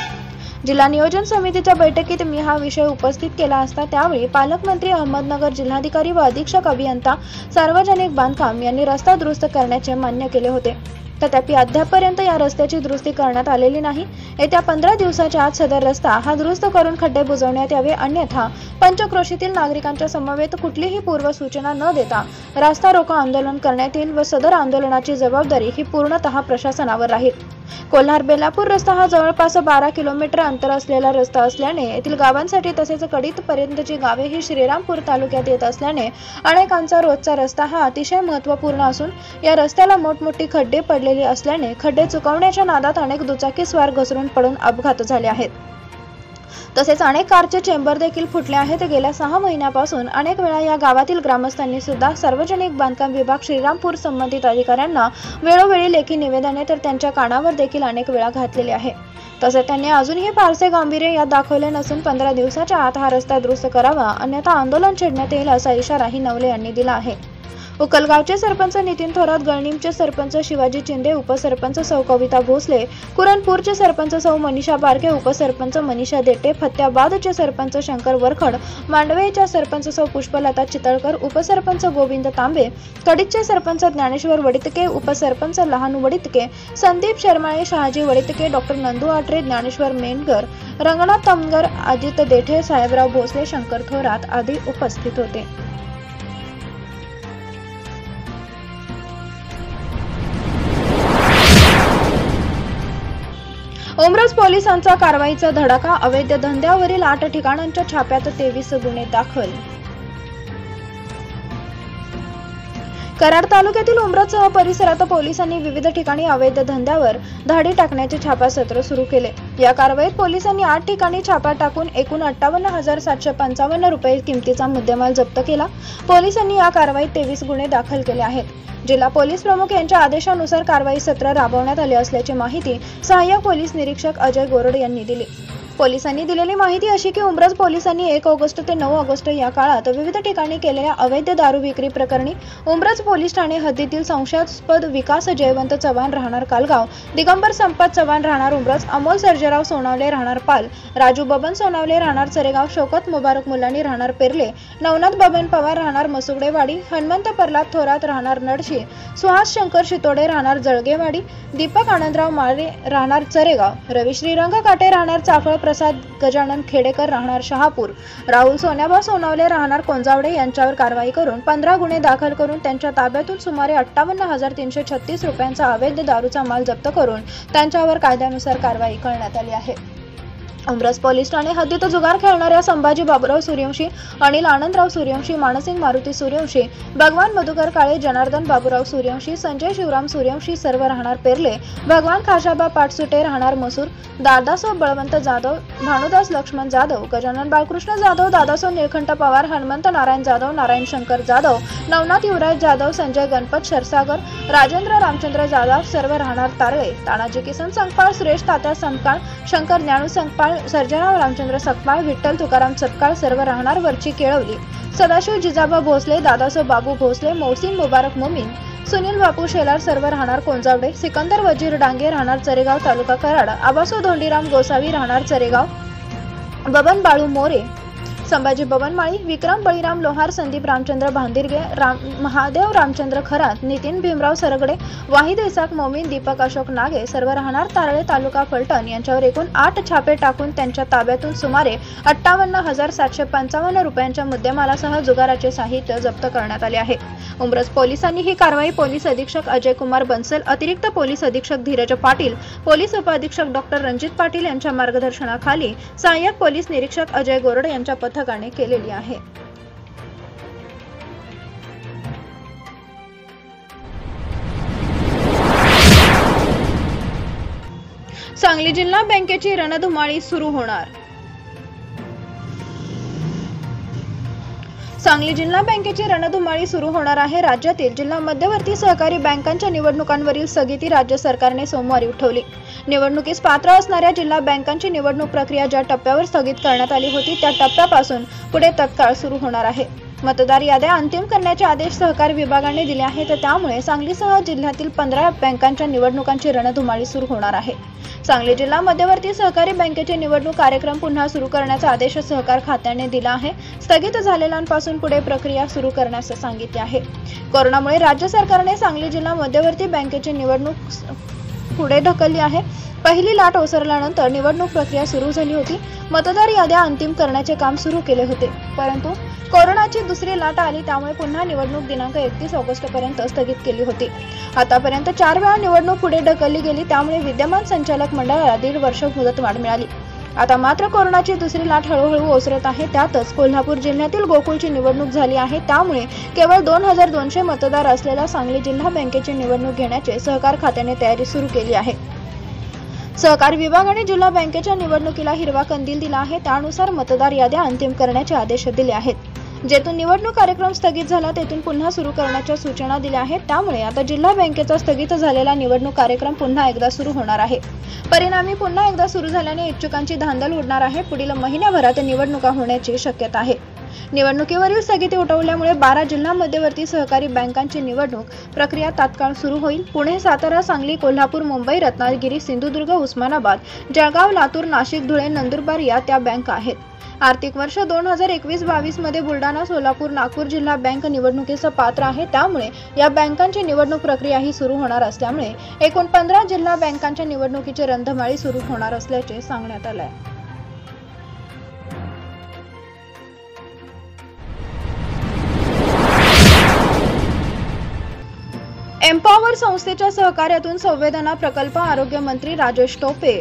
जिल्हा नियोजन समितीच्या बैठकीत मी हा विषय उपस्थित केला असता त्यावेळी पालकमंत्री, अहमदनगर जिल्हाधिकारी व अधीक्षक अभियंता सार्वजनिक बांधकाम यांनी रस्ता दुरुस्त करण्याचे मान्य केले होते। तथापि अद्यापपर्यंत या रस्त्याची दुरुस्ती करण्यात आलेली नाही। येत्या 15 दिवसाच्या आत सदर रस्ता हा दुरुस्त करून खड्डे बुजवण्यात यावे, अन्यथा पंचक्रोशीतील नागरिकांच्या समवेत कुठलीही पूर्व सूचना न देता रास्ता रोको आंदोलन करण्यात येईल व सदर आंदोलनाची जबाबदारी ही पूर्णतः प्रशासनावर राहील। कोल्हार बेलापूर रस्ता हा जवळपास 12 किलोमीटर अंतर असलेला रस्ता असल्याने येथील गावांसाठी तसेच कडीत पर्यंतची गावे ही श्रीरामपूर तालुक्यात येत असल्याने अनेकांचा रोजचा रस्ता हा अतिशय महत्त्वपूर्ण असून या रस्त्याला मोठमोठी खड्डे पडलेली असल्याने खड्डे चुकवण्याच्या नादात अनेक दुचाकीस्वार घसरून पडून अपघात झाले आहेत। तसेच अनेक कारचे चेंबर देखील फुटले आहेत। गेल्या 6 महिन्यापासून अनेक वेळा या गावातील ग्रामस्थांनी सुद्धा सार्वजनिक बांधकाम विभाग श्रीरामपूर संबंधित अधिकाऱ्यांना वेळोवेळी लेखी निवेदने तर त्यांच्या कानावर देखील अनेक वेळा घातलेले आहे। तसेच त्यांनी अजूनही फारसे गांभीर्य यात दाखवले नसून 15 दिवसाच्या आत हा रस्ता दुरुस्त करावा, अन्यथा आंदोलन छेडण्यात येईल असा इशाराही नवले यांनी दिला आहे। उकलगावचे सरपंच नितीन थोरात, गळनिंबचे सरपंच शिवाजी चिंदे, उपसरपंच सौ कविता भोसले, कुरणपूरचे सरपंच सौ मनीषा बारके, उपसरपंच मनीषा देटे, फत्याबादचे सरपंच शंकर वरखड, मांडवेच्या सरपंच सौ पुष्पलता चितळकर, उपसरपंच गोविंद तांबे, कडीचे सरपंच ज्ञानेश्वर वडितके, उपसरपंच लहानू वडितके, संदीप शर्माळे, शहाजी वडितके, डॉक्टर नंदू आटरे, ज्ञानेश्वर मेनगर, रंगनाथ तमगर, अजित देठे, साहेबराव भोसले, शंकर थोरात आदी उपस्थित होते। उमरज पोलिसांचा कारवाईचा धडाका, अवैध धंद्यावरील 8 ठिकाणांच्या छाप्यात 23 गुन्हे दाखल। कराड तालुक्यातील उमरजसह परिसरात पोलिसांनी विविध ठिकाणी अवैध धंद्यावर धाडी टाकण्याचे छापा सत्र सुरू केले। या कारवाईत पोलिसांनी 8 ठिकाणी छापा टाकून एकूण 58,755 रुपये किमतीचा मुद्देमाल जप्त केला। पोलिसांनी या कारवाईत 23 गुन्हे दाखल केले आहेत। जिल्हा पोलीस प्रमुख यांच्या आदेशानुसार कारवाई सत्र राबवण्यात आले असल्याची माहिती सहाय्यक पोलीस निरीक्षक अजय गोरड यांनी दिली। पोलिसांनी दिलेली माहिती अशी की उमरज पोलिसांनी 1 ऑगस्ट ते 9 ऑगस्ट या काळात विविध ठिकाणी केलेल्या अवैध दारू विक्री प्रकरणी उमरज पोलीस ठाणे हद्दीतील संशयास्पद विकास जयवंत चव्हाण राहणार कालगाव, दिगंबर संपत चव्हाण राहणार उमरज, अमोल सर्जेराव सोनावले राहणार पाल, राजू बबन सोनावले राहणार चरेगाव, शौकत मुबारक मुलानी राहणार पेरले, नवनाथ बबन पवार राहणार मसुगडेवाडी, हनुमंत प्रल्हाद थोरात राहणार नडशी, सुहास शंकर शितोडे राहणार जळगेवाडी, दीपक आनंदराव माळे राहणार चरेगाव, रवी श्रीरंग काटे राहणार चाफळ, प्रसाद गजानन खेडेकर राहणार शहापूर, राहुल सोन्याबा सोनावले राहणार कोंजावडे यांच्यावर कारवाई करून 15 गुन्हे दाखल करून त्यांच्या ताब्यातून सुमारे 58,336 रुपयांचा अवैध दारूचा माल जप्त करून त्यांच्यावर कायद्यानुसार कारवाई करण्यात आली आहे। उमरज पोलीस ठाणे हद्दीत जुगार खेळणाऱ्या संभाजी बाबूराव सूर्यवंशी, अनिल आनंदराव सूर्यवंशी, मानसिंग मारुती सूर्यवंशी, भगवान मधुकर काळे, जनार्दन बाबूराव सूर्यवंशी, संजय शिवराम सूर्यवंशी सर्व राहणार पेरले, भगवान खाशाबा पाटसुटे राहणार मसूर, दादासो बळवंत जाधव, भानुदास लक्ष्मण जाधव, गजानन बाळकृष्ण जाधव, दादासो निळकंठ पवार, हनुमंत नारायण जाधव, नारायण शंकर जाधव, नवनाथ युवराज जाधव, संजय गणपत क्षरसागर, राजेंद्र रामचंद्र जाधव सर्व राहणार तारळे, तानाजी किसन संकपाळ, सुरेश तात्या संकपाळ, शंकर ज्ञानू संकपाळ, सर्जेराव रामचंद्र सकपाळ, विठ्ठल तुकाराम सपकाळ सर्व राहणार वरची केळवली, सदाशिव जिजाबा भोसले, दादासो बाबू भोसले, मोहसिन मुबारक मोमीन, सुनील बापू शेलार सर्व राहणार कोंजावडे, सिकंदर वजीर डांगे राहणार चरेगाव तालुका कराड, आबासो धोंडीराम गोसावी राहणार चरेगाव, बबन बाळू मोरे, संभाजी बबनमाळी, विक्रम बळीराम लोहार, संदीप रामचंद्र भांदिरगे, महादेव रामचंद्र खरात, नितीन भीमराव सरगडे, वाहिद इसाक मोमीन, दीपक अशोक नागे सर्व राहणार तारळे तालुका फलटण यांच्यावर एकूण 8 छापे टाकून त्यांच्या ताब्यातून सुमारे 58,755 रुपयांच्या मुद्देमालासह जुगाराचे साहित्य जप्त करण्यात आले आहे। उमरज पोलिसांनी ही कारवाई पोलीस अधीक्षक अजय कुमार बन्सल, अतिरिक्त पोलीस अधीक्षक धीरज पाटील, पोलीस उपअधीक्षक डॉक्टर रणजित पाटील यांच्या मार्गदर्शनाखाली सहाय्यक पोलीस निरीक्षक अजय गोरड यांच्या पथकाने केलेली आहे। सांगली जिल्हा बँकेची रणधुमाळी सुरू होणार। सांगली जिल्हा बँकेची रणधुमाळी सुरू होणार आहे. राज्यातील जिल्हा मध्यवर्ती सहकारी बँकांच्या निवडणुकांवरील स्थगिती राज्य सरकारने सोमवारी उठवली. निवडणुकीस पात्र असणाऱ्या जिल्हा बँकांची निवडणूक प्रक्रिया ज्या टप्प्यावर स्थगित करण्यात आली होती त्या टप्प्यापासून पुढे तत्काळ सुरू होणार आहे. मतदार याद्या अंतिम करण्याचे आदेश सहकार विभागाने दिले आहेत. त्यामुळे सांगलीसह जिल्ह्यातील 15 बँकांच्या निवडणुकांची रणधुमाळी सुरू होणार आहे. सांगली जिल्हा मध्यवर्ती सहकारी बँकेचे निवडणूक कार्यक्रम पुन्हा सुरू करण्याचा आदेश सहकार खात्याने दिला आहे. स्थगित झालेल्यांपासून पुढे प्रक्रिया सुरू करण्यास सांगितले आहे. कोरोनामुळे राज्य सरकारने सांगली जिल्हा मध्यवर्ती बँकेची निवडणूक पुढे ढकलली आहे. पहिली लाट ओसरल्यानंतर निवडणूक प्रक्रिया सुरू झाली होती. मतदार याद्या अंतिम करण्याचे काम सुरू केले होते, परंतु कोरोनाची दुसरी लाट आली, त्यामुळे पुन्हा निवडणूक दिनांक 31 ऑगस्ट पर्यंत स्थगित केली होती. आतापर्यंत 4 वेळा निवडणूक पुढे ढकलली गेली, त्यामुळे विद्यमान संचालक मंडळाला 1.5 वर्ष मुदतवाढ मिळाली. आता मात्र कोरोनाची दुसरी लाट हळूहळू ओसरत आहे. त्यातच कोल्हापूर जिल्ह्यातील गोकुळची निवडणूक झाली आहे. त्यामुळे केवळ 2200 मतदार असलेल्या सांगली जिल्हा बँकेची निवडणूक घेण्याचे सहकार खात्याने तयारी सुरू केली आहे. सहकार विभागाने जिल्हा बँकेच्या निवडणुकीला हिरवा कंदील दिला आहे. त्यानुसार मतदार याद्या अंतिम करण्याचे आदेश दिले आहेत. जेथून निवडणूक कार्यक्रम स्थगित झाला तेथून पुन्हा सुरू करण्याच्या सूचना दिल्या आहेत. त्यामुळे आता जिल्हा बँकेचा स्थगित झालेला निवडणूक कार्यक्रम पुन्हा एकदा सुरू होणार आहे. परिणामी पुन्हा एकदा सुरू झाल्याने इच्छुकांची धांदल उडणार आहे. पुढील महिन्याभरात निवडणुका होण्याची शक्यता आहे. निवडणुकीवरील स्थगिती उठवल्यामुळे 12 जिल्हा मध्यवर्ती सहकारी बँकांची निवडणूक प्रक्रिया तात्काळ सुरू होईल. पुणे, सातारा, सांगली, कोल्हापूर, मुंबई, रत्नागिरी, सिंधुदुर्ग, उस्मानाबाद, जळगाव, लातूर, नाशिक, धुळे, नंदुरबार या त्या बँका आहेत. आर्थिक वर्ष 2021-22 मध्ये बुलढाणा, सोलापूर, नागपूर जिल्हा बँक निवडणुकीस पात्र आहे. त्यामुळे या बँकांची निवडणूक प्रक्रिया ही सुरू होणार असल्यामुळे एकूण 15 जिल्हा बँकांच्या निवडणुकीची रणधुमाळी सुरू होणार असल्याचे सांगण्यात आले आहे. एम्पॉवर संस्थेच्या सहकार्यातून संवेदना प्रकल्प आरोग्य मंत्री राजेश टोपे.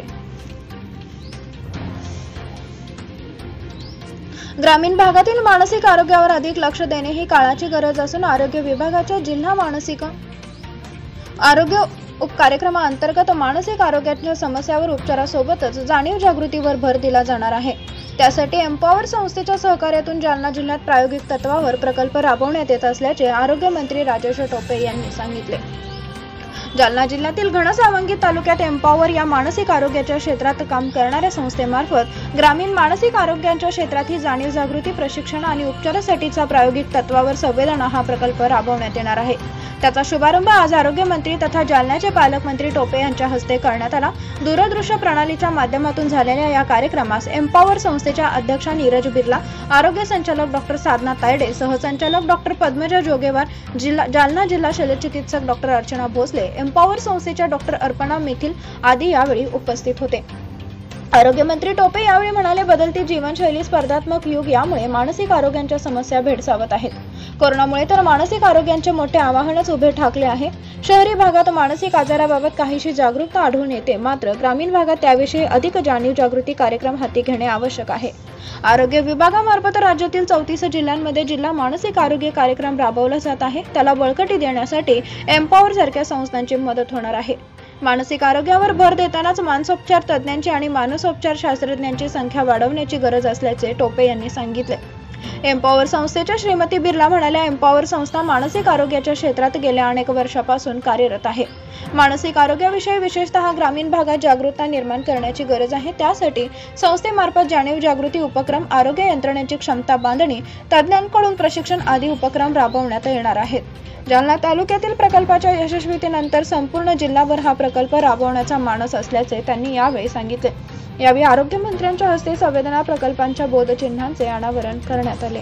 ग्रामीण भागातील मानसिक आरोग्यावर अधिक लक्ष देणे ही काळाची गरज असून आरोग्य विभागाच्या जिल्हा मानसिक आरोग्य कार्यक्रमाअंतर्गत मानसिक आरोग्याच्या समस्यावर उपचारासोबतच जाणीव जागृतीवर भर दिला जाणार आहे. त्यासाठी एम्पॉवर संस्थेच्या सहकार्यातून जालना जिल्ह्यात प्रायोगिक तत्वावर प्रकल्प राबवण्यात येत असल्याचे आरोग्य मंत्री राजेश टोपे यांनी सांगितले. जालना जिल्ह्यातील घनसावंगी तालुक्यात एम्पॉवर या मानसिक आरोग्याच्या क्षेत्रात काम करणाऱ्या संस्थेमार्फत ग्रामीण मानसिक आरोग्याच्या क्षेत्रातील जाणीव जागृती प्रशिक्षण आणि उपचारासाठीचा प्रायोगिक तत्वावर संवेदना हा प्रकल्प राबवण्यात येणार आहे. त्याचा शुभारंभ आज आरोग्य मंत्री तथा जालन्याचे पालकमंत्री टोपे यांच्या हस्ते करण्यात आला. दूरदृश्य प्रणालीच्या माध्यमातून झालेल्या या कार्यक्रमास एम्पॉवर संस्थेच्या अध्यक्षा नीरज बिर्ला, आरोग्य संचालक डॉक्टर साधना तायडे, सहसंचालक डॉक्टर पद्मजा जोगेवार, जालना जिल्हा शल्यचिकित्सक डॉक्टर अर्चना भोसले, एम्पॉवर संस्थेच्या डॉक्टर अर्पणा मिथिल आदी यावेळी उपस्थित होते. आरोग्य मंत्री टोपे यावेळी म्हणाले, बदलती जीवनशैली, स्पर्धात्मक युग यामुळे मानसिक आरोग्याच्या समस्या भेडसावत आहेत. कोरोनामुळे तर मानसिक आरोग्याचे मोठे आव्हानच उभे ठाकले आहे. शहरी भागात मानसिक आजाराबाबत काहीशी जागरूकता आढळून येते, मात्र ग्रामीण भागात त्याविषयी अधिक जाणीव जागृती कार्यक्रम हाती घेणे आवश्यक आहे. आरोग्य विभागामार्फत राज्यातील 34 जिल्ह्यांमध्ये जिल्हा मानसिक आरोग्य कार्यक्रम राबवला जात आहे. त्याला बळकटी देण्यासाठी एम्पॉवर सारख्या संस्थांची मदत होणार आहे. मानसिक आरोग्यावर भर देतानाच मानसोपचार तज्ज्ञांची आणि मानसोपचार शास्त्रज्ञांची संख्या वाढवण्याची गरज असल्याचे टोपे यांनी सांगितले. एम्पॉवर संस्थेच्या श्रीमती बिर्ला म्हणाल्या, एम्पॉवर संस्था मानसिक आरोग्याच्या क्षेत्रात गेल्या अनेक वर्षापासून कार्यरत आहे. मानसिक आरोग्याविषयी विशेषतः ग्रामीण भागात जागरूकता निर्माण करण्याची गरज आहे. त्यासाठी संस्थेमार्फत जाणीव जागृती उपक्रम, आरोग्य यंत्रणेची क्षमता बांधणी, तज्ज्ञांकडून प्रशिक्षण आदी उपक्रम राबवण्यात येणार आहेत. जालना तालुक्यातील प्रकल्पाच्या यशस्वीतेनंतर संपूर्ण जिल्हाभर हा प्रकल्प राबवण्याचा मानस असल्याचे त्यांनी यावेळी सांगितले. यावेळी आरोग्य मंत्र्यांच्या हस्ते संवेदना प्रकल्पांच्या बोधचिन्हांचे अनावरण करण्यात आले.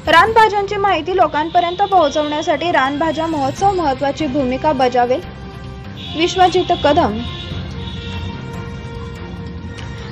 रानभाज्यांची माहिती लोकांपर्यंत पोहोचवण्यासाठी रानभाज्या महोत्सव महत्त्वाची भूमिका बजावेल. विश्वजित कदम.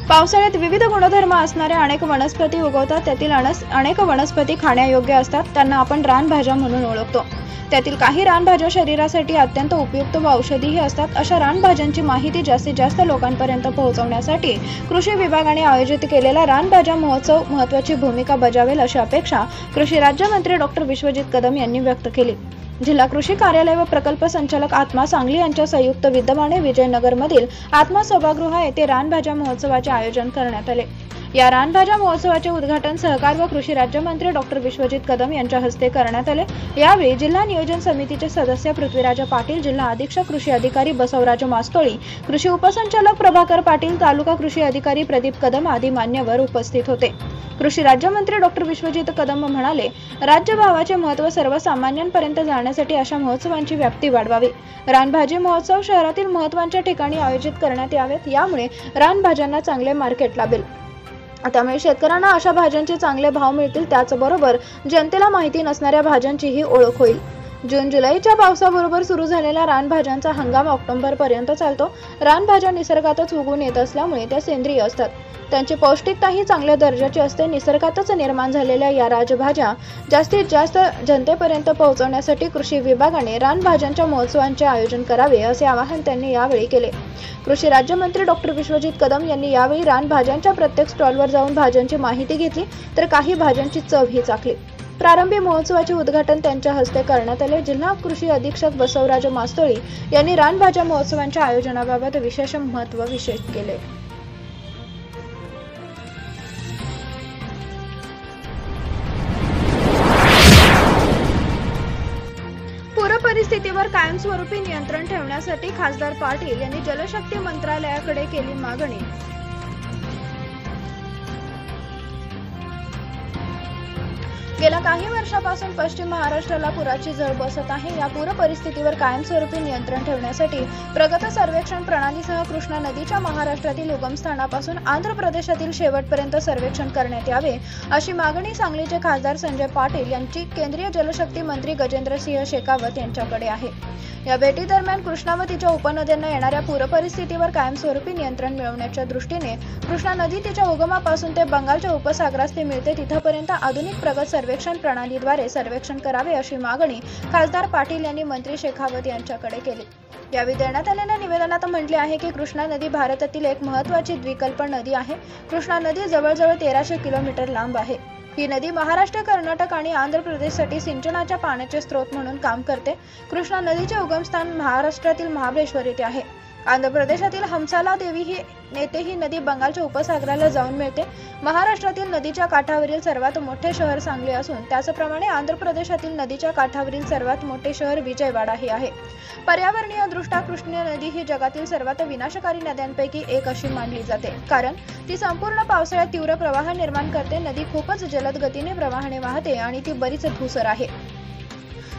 पावसाळ्यात विविध गुणधर्म असणाऱ्या अनेक वनस्पती उगवतात. त्यातील अनेक वनस्पती खाण्यायोग्य असतात. त्यांना आपण रानभाज्या म्हणून ओळखतो. त्यातील काही रानभाज्या शरीरासाठी अत्यंत उपयुक्त व औषधीही असतात. अशा रानभाज्यांची माहिती जास्तीत जास्त लोकांपर्यंत पोहोचवण्यासाठी कृषी विभागाने आयोजित केलेला रानभाज्या महोत्सव महत्त्वाची भूमिका बजावेल अशी अपेक्षा कृषी राज्यमंत्री डॉक्टर विश्वजित कदम यांनी व्यक्त केली. जिल्हा कृषी कार्यालय व प्रकल्प संचालक आत्मा सांगली यांच्या संयुक्त विद्यमाने विजयनगरमधील आत्मा सभागृह येथे रानभाज्या महोत्सवाचे आयोजन करण्यात आले। या रानभाज्या महोत्सवाचे उद्घाटन सहकार व कृषी राज्यमंत्री डॉक्टर विश्वजित कदम यांच्या हस्ते करण्यात आले। यावेळी जिल्हा नियोजन समितीचे सदस्य पृथ्वीराज पाटील, जिल्हा अधीक्षक कृषी अधिकारी बसवराज मास्तोळी, कृषी उपसंचालक प्रभाकर पाटील, तालुका कृषी अधिकारी प्रदीप कदम आदी मान्यवर उपस्थित होते। कृषी राज्यमंत्री डॉक्टर विश्वजित कदम म्हणाले, राज्य भावाचे महत्त्व सर्वसामान्यांपर्यंत जाण्यासाठी अशा महोत्सवांची व्याप्ती वाढवावी। रानभाजी महोत्सव शहरातील महत्त्वाच्या ठिकाणी आयोजित करण्यात यावेत, यामुळे रानभाज्यांना चांगले मार्केट लाभेल। त्यामुळे शेतकऱ्यांना अशा भाज्यांचे चांगले भाव मिळतील, त्याचबरोबर जनतेला माहिती नसणाऱ्या भाज्यांचीही ओळख होईल। जून जुलैच्या पावसाबरोबर सुरू झालेला रानभाज्यांचा हंगाम ऑक्टोबर पर्यंत चालतो। रानभाज्या निसर्गातच उगवून येत असल्यामुळे त्या सेंद्रिय असतात, त्यांची पौष्टिकताही चांगल्या दर्जाची असते। निसर्गातच निर्माण झालेल्या या राजभाज्या जास्तीत जास्त जनतेपर्यंत पोहोचवण्यासाठी कृषी विभागाने रानभाज्यांच्या महोत्सवांचे आयोजन करावे, असे आवाहन त्यांनी यावेळी केले। कृषी राज्यमंत्री डॉक्टर विश्वजित कदम यांनी यावेळी रानभाज्यांच्या प्रत्येक स्टॉलवर जाऊन भाज्यांची माहिती घेतली, तर काही भाज्यांची चवही चाखली। प्रारंभी महोत्सवाचे उद्घाटन त्यांच्या हस्ते करण्यात आले। जिल्हा कृषी अधीक्षक बसवराज मास्तोळी यांनी रानभाज्या महोत्सवांच्या आयोजनाबाबत विशेष महत्त्व विशेष केले। पूर परिस्थितीवर कायमस्वरूपी नियंत्रण ठेवण्यासाठी खासदार पाटील यांनी जलशक्ती मंत्रालयाकडे केली मागणी। गेल्या काही वर्षापासून पश्चिम महाराष्ट्राला पुराची झळ बसत आहे। या पूर परिस्थितीवर कायमस्वरूपी नियंत्रण ठेवण्यासाठी प्रगत सर्वेक्षण प्रणालीसह कृष्णा नदीच्या महाराष्ट्रातील उगमस्थानापासून आंध्र प्रदेशातील शेवटपर्यंत सर्वेक्षण करण्यात यावे, अशी मागणी सांगलीचे खासदार संजय पाटील यांची केंद्रीय जलशक्ती मंत्री गजेंद्रसिंह शेखावत यांच्याकडे आहे। या भेटीदरम्यान कृष्णा व तिच्या उपनद्यांना येणाऱ्या पूर परिस्थितीवर कायमस्वरूपी नियंत्रण मिळवण्याच्या दृष्टीने कृष्णा नदी तिच्या उगमापासून ते बंगालच्या उपसागरास ते मिळते तिथपर्यंत आधुनिक प्रगत सर्वेक्षण प्रणालीद्वारे सर्वेक्षण करावे, अशी मागणी खासदार पाटील यांनी मंत्री शेखावत यांच्याकडे केली। यावेळी देण्यात आलेल्या निवेदनात म्हटले आहे की कृष्णा नदी भारतातील एक महत्त्वाची द्विकल्प नदी आहे। कृष्णा नदी जवळजवळ 1300 किलोमीटर लांब आहे। ही नदी महाराष्ट्र, कर्नाटक आणि आंध्र प्रदेशसाठी सिंचनाच्या पाण्याचे स्रोत म्हणून काम करते। कृष्णा नदीचे उगमस्थान महाराष्ट्रातील महाबळेश्वर येथे आहे। आंध्र प्रदेशातील हंसाला देवी ही नदी बंगालच्या उपसागराला जाऊन मिळते। महाराष्ट्रातील नदीच्या काठावरील सर्वात मोठे शहर सांगली असून त्याचप्रमाणे आंध्र प्रदेशातील नदीच्या काठावरील सर्वात मोठे शहर विजयवाडा हे आहे। पर्यावरणीय दृष्ट्या कृष्णा नदी ही जगातील सर्वात विनाशकारी नद्यांपैकी एक अशी मानली जाते, कारण ती संपूर्ण पावसाळ्यात तीव्र प्रवाह निर्माण करते। नदी खूपच जलद गतीने प्रवाहाने वाहते आणि ती बरीच धूसर आहे।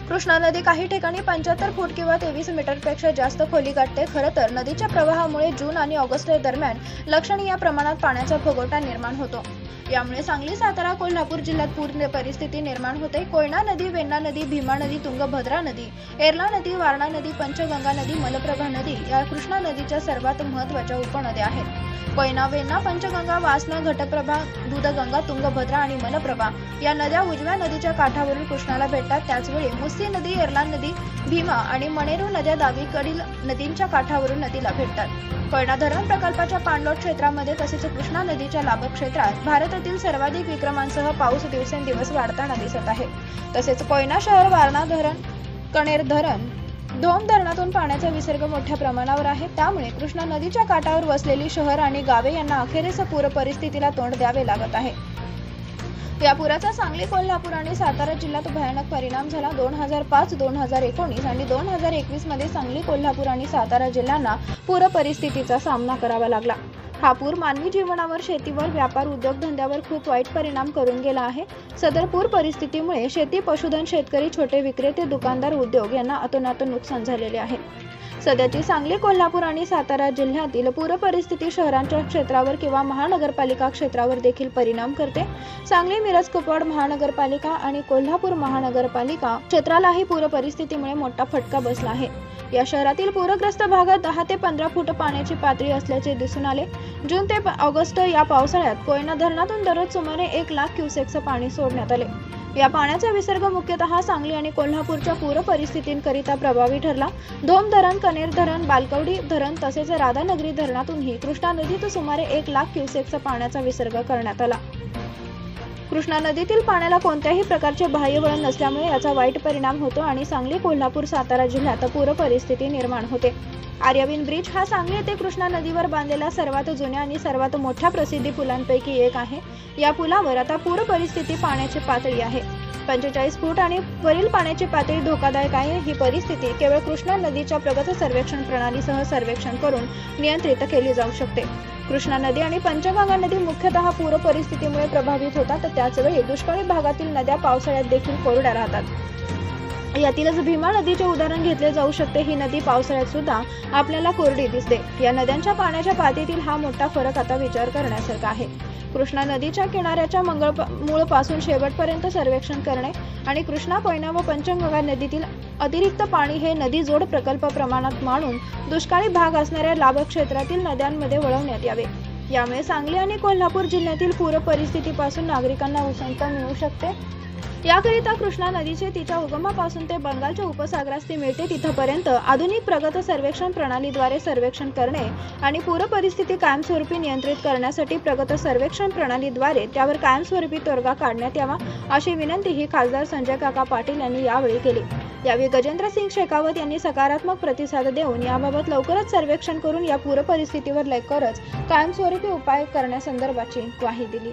कृष्णा नदी काही ठिकाणी 75 फूट किंवा 23 मीटरपेक्षा जास्त खोली गाठते। खरं तर नदीच्या प्रवाहामुळे जून आणि ऑगस्ट दरम्यान लक्षणीय प्रमाणात पाण्याचा फुगवटा निर्माण होतो। यामुळे सांगली, सातारा, कोल्हापूर जिल्ह्यात पूर परिस्थिती निर्माण होते। कोयना नदी, वेण्णा नदी, भीमा नदी, तुंगभद्रा नदी, एर्ला नदी, वारणा नदी, पंचगंगा नदी, मलप्रभा नदी या कृष्णा नदीच्या सर्वात महत्त्वाच्या उपनद्या आहेत। कोयना, वेण्णा, पंचगंगा, वासना, घटप्रभा, दूधगंगा, तुंगभद्रा आणि मलप्रभा या नद्या उजव्या नदीच्या काठावरून कृष्णाला भेटतात। त्याचवेळी मुसी नदी, एर्ला नदी, भीमा आणि मणेरू नद्या डावीकडील नदींच्या काठावरून नदीला भेटतात। कोयना धरण प्रकल्पाच्या पाणलोट क्षेत्रामध्ये तसेच कृष्णा नदीच्या लाभक क्षेत्रात भारतातील सर्वाधिक विक्रमांसह पाऊस दिवसेंदिवस वाढताना दिसत आहे। तसेच कोयना शहर, वारणा धरण, कणेर धरण, धोम धरणातून पाण्याचा विसर्ग मोठ्या प्रमाणावर आहे। त्यामुळे कृष्णा नदीच्या काठावर वसलेली शहर आणि गावे यांना अखेरीस पूर परिस्थितीला तोंड द्यावे लागत आहे। या पुराचा सांगली, कोल्हापूर आणि सातारा जिल्ह्यात भयानक परिणाम झाला। 2005, 2019 आणि 2021 मध्ये सांगली, कोल्हापूर आणि सातारा जिल्ह्यांना पूर परिस्थितीचा सामना करावा लागला। हा पूर मानवी जीवनावर, शेतीवर, व्यापार, उद्योगधंद्यावर खूप वाईट परिणाम करून गेला आहे। सदर पूर परिस्थितीमुळे शेती, पशुधन, शेतकरी, छोटे विक्रेते, दुकानदार, उद्योग यांना अतोनात नुकसान झालेले आहे। सध्याची सांगली, कोल्हापूर आणि सातारा जिल्ह्यातील पूर परिस्थिती शहरांच्या क्षेत्रावर किंवा महानगरपालिका क्षेत्रावर देखील परिणाम करते। सांगली, मिरज, कुपवाड महानगरपालिका आणि कोल्हापूर महानगरपालिका क्षेत्रालाही पूर परिस्थितीमुळे मोठा फटका बसला आहे। या शहरातील पूरग्रस्त भागात 10 ते 15 फूट पाण्याची पातळी असल्याचे दिसून आले। जून ते ऑगस्ट या पावसाळ्यात कोयना धरणातून दररोज सुमारे 1 लाख क्युसेक्स पाणी सोडण्यात आले। या पाण्याचा विसर्ग मुख्यतः सांगली आणि कोल्हापूरच्या पूर परिस्थितींकरिता प्रभावी ठरला। धोम धरण, कणेर धरण, बालकवडी धरण तसेच राधानगरी धरणातूनही कृष्णा नदीत सुमारे 1 लाख क्युसेक्स पाण्याचा विसर्ग करण्यात आला। कृष्णा नदीतील पाण्याला कोणत्याही प्रकारचे बाह्य वळण नसल्यामुळे याचा वाईट परिणाम होतो आणि सांगली, कोल्हापूर, सातारा जिल्ह्यात पूर परिस्थिती निर्माण होते. आर्यविन ब्रिज हा सांगली येथे कृष्णा नदीवर बांधलेला सर्वात जुन्या आणि सर्वात मोठ्या प्रसिद्धी पुलांपैकी एक आहे. या पुलावर आता पूर परिस्थिती पाण्याची पातळी आहे 45 फूट आणि वरील पाण्याची पातळी धोकादायक आहे. ही परिस्थिती केवळ कृष्णा नदीच्या प्रगत सर्वेक्षण प्रणालीसह सर्वेक्षण करून नियंत्रित केली जाऊ शकते. कृष्णा नदी आणि पंचगंगा नदी मुख्यतः पूर परिस्थितीमुळे प्रभावित होतात. त्याचवेळी दुष्काळी भागातील नद्या पावसाळ्यात देखील कोरड्या राहतात. यातीलच भीमा नदीचे उदाहरण घेतले जाऊ शकते. ही नदी पावसाळ्यात सुद्धा आपल्याला कोरडी दिसते. या नद्यांच्या पाण्याच्या पातळीतील हा मोठा फरक आता विचार करण्यासारखा आहे. कृष्णा नदीच्या किनाऱ्याच्या मूळ पासून शेवटपर्यंत सर्वेक्षण करणे आणि कृष्णा, कोयना व पंचगंगा नदीतील अतिरिक्त पाणी हे नदी जोड प्रकल्प प्रमाणात मांडून दुष्काळी भाग असणाऱ्या लाभ क्षेत्रातील नद्यांमध्ये वळवण्यात यावे. यामुळे सांगली आणि कोल्हापूर जिल्ह्यातील पूर परिस्थितीपासून नागरिकांना उसंत मिळू शकते. याकरिता कृष्णा नदीचे तिच्या उगमापासून ते बंगालच्या उपसागरास ती मिळते तिथपर्यंत आधुनिक प्रगत सर्वेक्षण प्रणालीद्वारे सर्वेक्षण करणे आणि पूर परिस्थिती कायमस्वरूपी नियंत्रित करण्यासाठी प्रगत सर्वेक्षण प्रणालीद्वारे त्यावर कायमस्वरूपी तोडगा काढण्यात यावा, अशी विनंतीही खासदार संजय काका पाटील यांनी यावेळी केली. यावेळी गजेंद्र सिंग शेखावत यांनी सकारात्मक प्रतिसाद देऊन याबाबत लवकरच सर्वेक्षण करून या पूर परिस्थितीवर लवकरच कायमस्वरूपी उपाय करण्यासंदर्भाची ग्वाही दिली.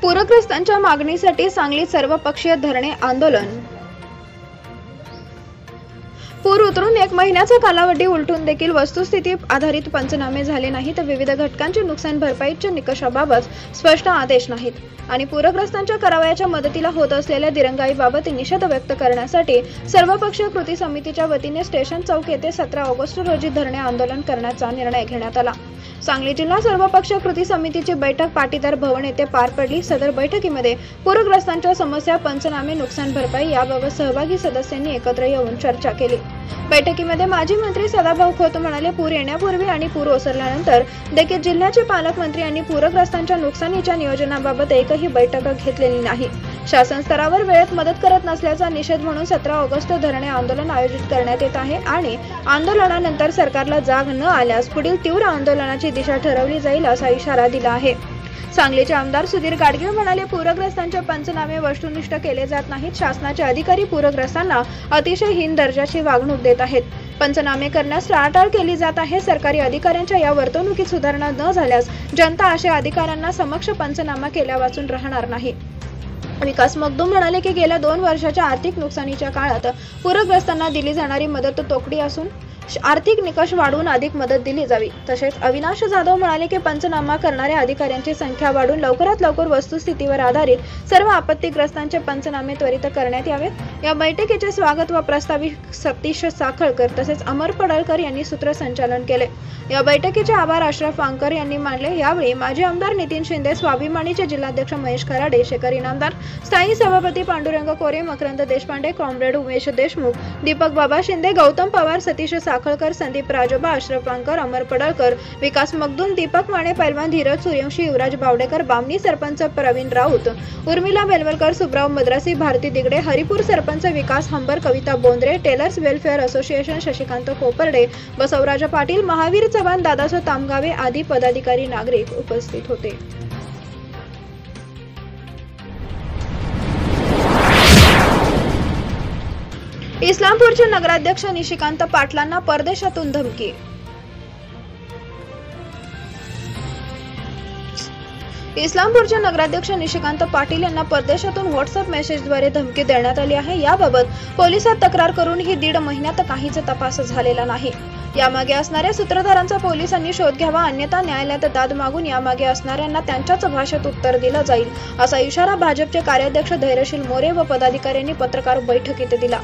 पूरग्रस्तांच्या मागणीसाठी सांगलीत सर्वपक्षीय धरणे आंदोलन. पूर उतरून 1 महिन्याचा कालावधी उलटून देखील वस्तुस्थिती आधारित पंचनामे झाले नाहीत. विविध घटकांचे नुकसान भरपाईच्या निकषाबाबत स्पष्ट आदेश नाहीत आणि पूरग्रस्तांच्या करावयाच्या मदतीला होत असलेल्या दिरंगाईबाबत निषेध व्यक्त करण्यासाठी सर्वपक्षीय कृती समितीच्या वतीने स्टेशन चौक येथे 17 ऑगस्ट रोजी धरणे आंदोलन करण्याचा निर्णय घेण्यात आला. सांगली जिल्हा सर्वपक्षीय कृती समितीची बैठक पाटीदार भवन येथे पार पडली. सदर बैठकीमध्ये पूरग्रस्तांच्या समस्या, पंचनामे, नुकसान भरपाई याबाबत सहभागी सदस्यांनी एकत्र येऊन चर्चा केली. बैठकीमध्ये माजी मंत्री सदाभाऊ खोत म्हणाले, पूर येण्यापूर्वी आणि पूर ओसरल्यानंतर देखील जिल्ह्याचे पालकमंत्री आणि पूरग्रस्तांच्या नुकसानीच्या नियोजनाबाबत एकही बैठक घेतलेली नाही. शासन स्तरावर वेळेत मदत करत नसल्याचा निषेध म्हणून 17 ऑगस्ट धरणे आंदोलन आयोजित करण्यात येत आहे आणि आंदोलनानंतर सरकारला जाग न आल्यास पुढील तीव्र आंदोलनाची दिशा ठरवली जाईल असा इशारा दिला आहे. सांगलीचे आमदार सुधीर गाडगीळ म्हणाले, पूरग्रस्तांचे पंचनामे वस्तुनिष्ठ केले जात नाहीत. शासनाचे अधिकारी पूरग्रस्तांना अतिशय हीन दर्जाची वागणूक देत आहेत. पंचनामे करण्यास टाळाटाळ केली जात आहे. सरकारी अधिकाऱ्यांच्या या वर्तणुकीत सुधारणा न झाल्यास जनता अशा अधिकाऱ्यांना समक्ष पंचनामा केल्या वाचून राहणार नाही. विकास मगदूम म्हणाले की गेल्या 2 वर्षाच्या आर्थिक नुकसानीच्या काळात पूरग्रस्तांना दिली जाणारी मदत तोकडी असून आर्थिक निकष वाढवून अधिक मदत दिली जावी. तसेच अविनाश जाधव म्हणाले की पंचनामा करणाऱ्या अधिकाऱ्यांची संख्या वाढून लवकरात लवकर वस्तुस्थितीवर आधारित सर्व आपत्तीग्रस्तांचे पंचनामे त्वरित करण्यात यावेत. या बैठकीचे स्वागत व प्रस्तावित सतीश साखळकर तसेच अमर पडळकर यांनी सूत्रसंचालन केले. या बैठकीचे आभार अशरफ वांकर यांनी मानले. यावेळी माजी आमदार नितीन शिंदे, स्वाभिमानीचे जिल्हाध्यक्ष महेश खराडे, शेखर इनामदार, स्थायी सभापती पांडुरंग कोरे, मकरंद देशपांडे, कॉम्रेड उमेश देशमुख, दीपक बाबा शिंदे, गौतम पवार, सतीश साखळकर, संदीप राजोबा, अशरफ वांकर, अमर पडळकर, विकास मगदूम, दीपक माने, पैलवान Dheeraj Suryavanshi, Yuvraj Bawdekar, Bamni sarpanch Pravin Raut, Urmila Belwalkar, Subrao Madrasi, Bharati Digde, Haripur sarpanch Vikas Hambar, Kavita Bondre, Tailors Welfare Association Shashikant Koparde, Basavraj Patil, Mahavir Chavan, Dadaso Tamgave आदी पदाधिकारी नागरिक उपस्थित होते. इस्लामपूरचे नगराध्यक्ष निशिकांत पाटलांना परदेशातून धमकी. इस्लामपूरचे नगराध्यक्ष निशिकांत पाटील यांना परदेशातून व्हॉट्सअप मेसेजद्वारे धमकी देण्यात आली आहे. याबाबत पोलिसात तक्रार करून ही 1.5 महिन्यात काहीच तपास झालेला नाही. यामागे असणाऱ्या सूत्रधारांचा पोलिसांनी शोध घ्यावा, अन्यथा न्यायालयात दाद मागून यामागे असणाऱ्यांना त्यांच्याच भाषेत उत्तर दिलं जाईल असा इशारा भाजपचे कार्याध्यक्ष धैर्यशील मोरे व पदाधिकाऱ्यांनी पत्रकार बैठकीत दिला.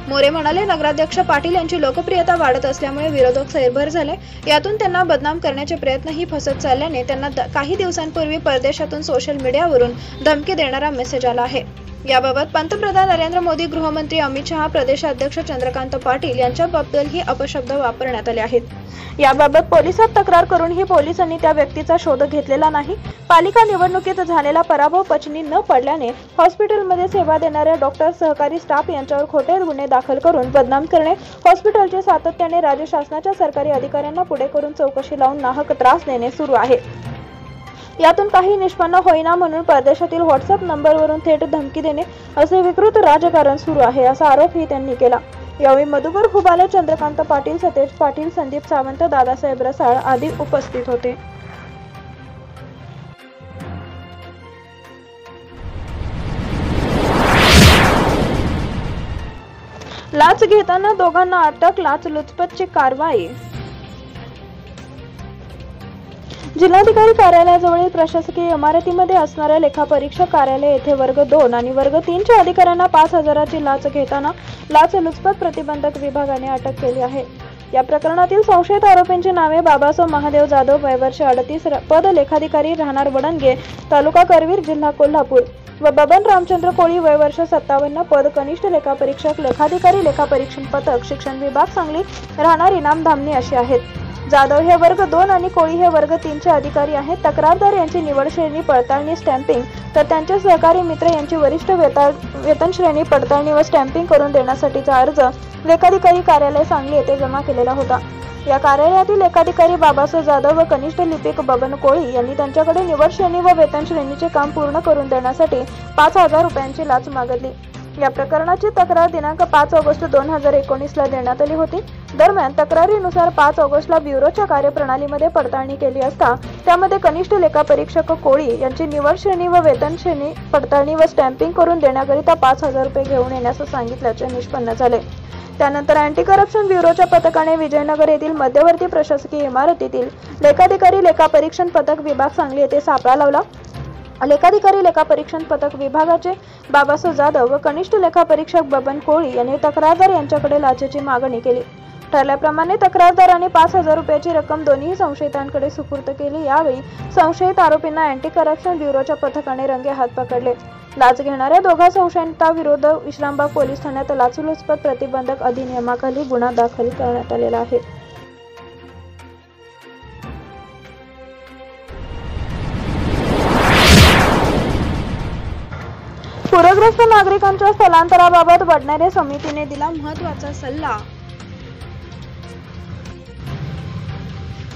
मोरे म्हणाले, नगराध्यक्ष पाटील यांची लोकप्रियता वाढत असल्यामुळे विरोधक सैरभर झाले. यातून त्यांना बदनाम करण्याचे प्रयत्नही फसत चालल्याने त्यांना काही दिवसांपूर्वी परदेशातून सोशल मीडियावरून धमकी देणारा मेसेज आला आहे. याबाबत पंतप्रधान नरेंद्र मोदी, गृहमंत्री अमित शहा, प्रदेशाध्यक्ष चंद्रकांत पाटील यांच्याबद्दलही अपशब्द वापरण्यात आले आहेत. याबाबत पोलिसात तक्रार करूनही पोलिसांनी त्या व्यक्तीचा शोध घेतलेला नाही. पालिका निवडणुकीत झालेला पराभव पचनी न पडल्याने हॉस्पिटलमध्ये सेवा देणाऱ्या डॉक्टर, सहकारी स्टाफ यांच्यावर खोटे गुन्हे दाखल करून बदनाम करणे, हॉस्पिटलचे सातत्याने राज्य शासनाच्या सरकारी अधिकाऱ्यांना पुढे करून चौकशी लावून नाहक त्रास देणे सुरू आहे. यातून काही निष्पन्न होईना म्हणून परदेशातील व्हॉट्सअप नंबरवरून थेट धमकी देणे असे विकृत राजकारण सुरू आहे, असा आरोपही त्यांनी केला. यावेळी मधुकर खुबाले, चंद्रकांत पाटील, सतेज पाटील, संदीप सावंत, दादासाहेब रसाळ आदी उपस्थित होते. लाच घेताना दोघांना अटक, लाचलुचपतची कारवाई. जिल्हाधिकारी कार्यालयाजवळील प्रशासकीय इमारतीमध्ये असणाऱ्या लेखापरीक्षक कार्यालय येथे वर्ग 2 आणि वर्ग 3 च्या अधिकाऱ्यांना 5,000ची लाच घेताना लाचलुचपत प्रतिबंधक विभागाने अटक केली आहे. या प्रकरणातील संशयित आरोपींची नावे बाबासाहेब महादेव जाधव, वय वर्ष 38, पद लेखाधिकारी, राहणार वडणगे, तालुका करवीर, जिल्हा कोल्हापूर, व बबन रामचंद्र कोळी, वय वर्ष 57, पद कनिष्ठ लेखापरीक्षक, लेखाधिकारी, लेखापरीक्षण पथक, शिक्षण विभाग, सांगली, राहणार इनाम धामणी अशी आहेत. जाधव हे वर्ग 2 आणि कोळी हे वर्ग 3 चे अधिकारी आहेत. तक्रारदार यांची निवड श्रेणी पडताळणी, स्टॅम्पिंग, तर त्यांचे सहकारी मित्र यांची वरिष्ठ वेतन श्रेणी पडताळणी व स्टॅम्पिंग करून देण्यासाठीचा अर्ज लेखाधिकारी कार्यालय सांगली येथे जमा केलेला होता. या कार्यालयातील लेखाधिकारी बाबासाहेब जाधव व कनिष्ठ लिपिक बबन कोळी यांनी त्यांच्याकडे निवड श्रेणी व वेतन श्रेणीचे काम पूर्ण करून देण्यासाठी 5,000 रुपयांची लाच मागितली. या प्रकरणाची तक्रार दिनांक 5 ऑगस्ट 2019 ला देण्यात आली होती. दरम्यान तक्रारीनुसार 5 ऑगस्टला ब्युरोच्या कार्यप्रणालीमध्ये पडताळणी केली असता त्यामध्ये कनिष्ठ लेखापरीक्षक कोळी यांची निवड श्रेणी व वेतन श्रेणी पडताळणी व स्टॅम्पिंग करून देण्याकरिता 5,000 रुपये घेऊन येण्यास सांगितल्याचे निष्पन्न झाले. त्यानंतर अँटी करप्शन ब्युरोच्या पथकाने विजयनगर येथील मध्यवर्ती प्रशासकीय इमारतीतील लेखाधिकारी लेखापरीक्षण पथक विभाग सांगली येथे सापळा लावला. लेखाधिकारी लेखापरीक्षण पथक विभागाचे बाबासाहेब जाधव व कनिष्ठ लेखापरीक्षक बबन कोळी यांनी तक्रारदार यांच्याकडे लाचेची मागणी केली. ठरल्याप्रमाणे तक्रारदारांनी 5,000 रुपयाची रक्कम दोन्ही संशयितांकडे सुपूर्द केली. यावेळी संशयित आरोपींना अँटी करप्शन ब्युरोच्या पथकाने रंगेहात पकडले. लाच घेणाऱ्या दोघा संशयितांविरुद्ध विश्रामबाग पोलीस ठाण्यात लाचलुचपत प्रतिबंधक अधिनियमाखाली गुन्हा दाखल करण्यात आलेला आहे. पूरग्रस्त नागरिकांच्या स्थलांतराबाबत वडनेरे समितीने दिला महत्त्वाचा सल्ला.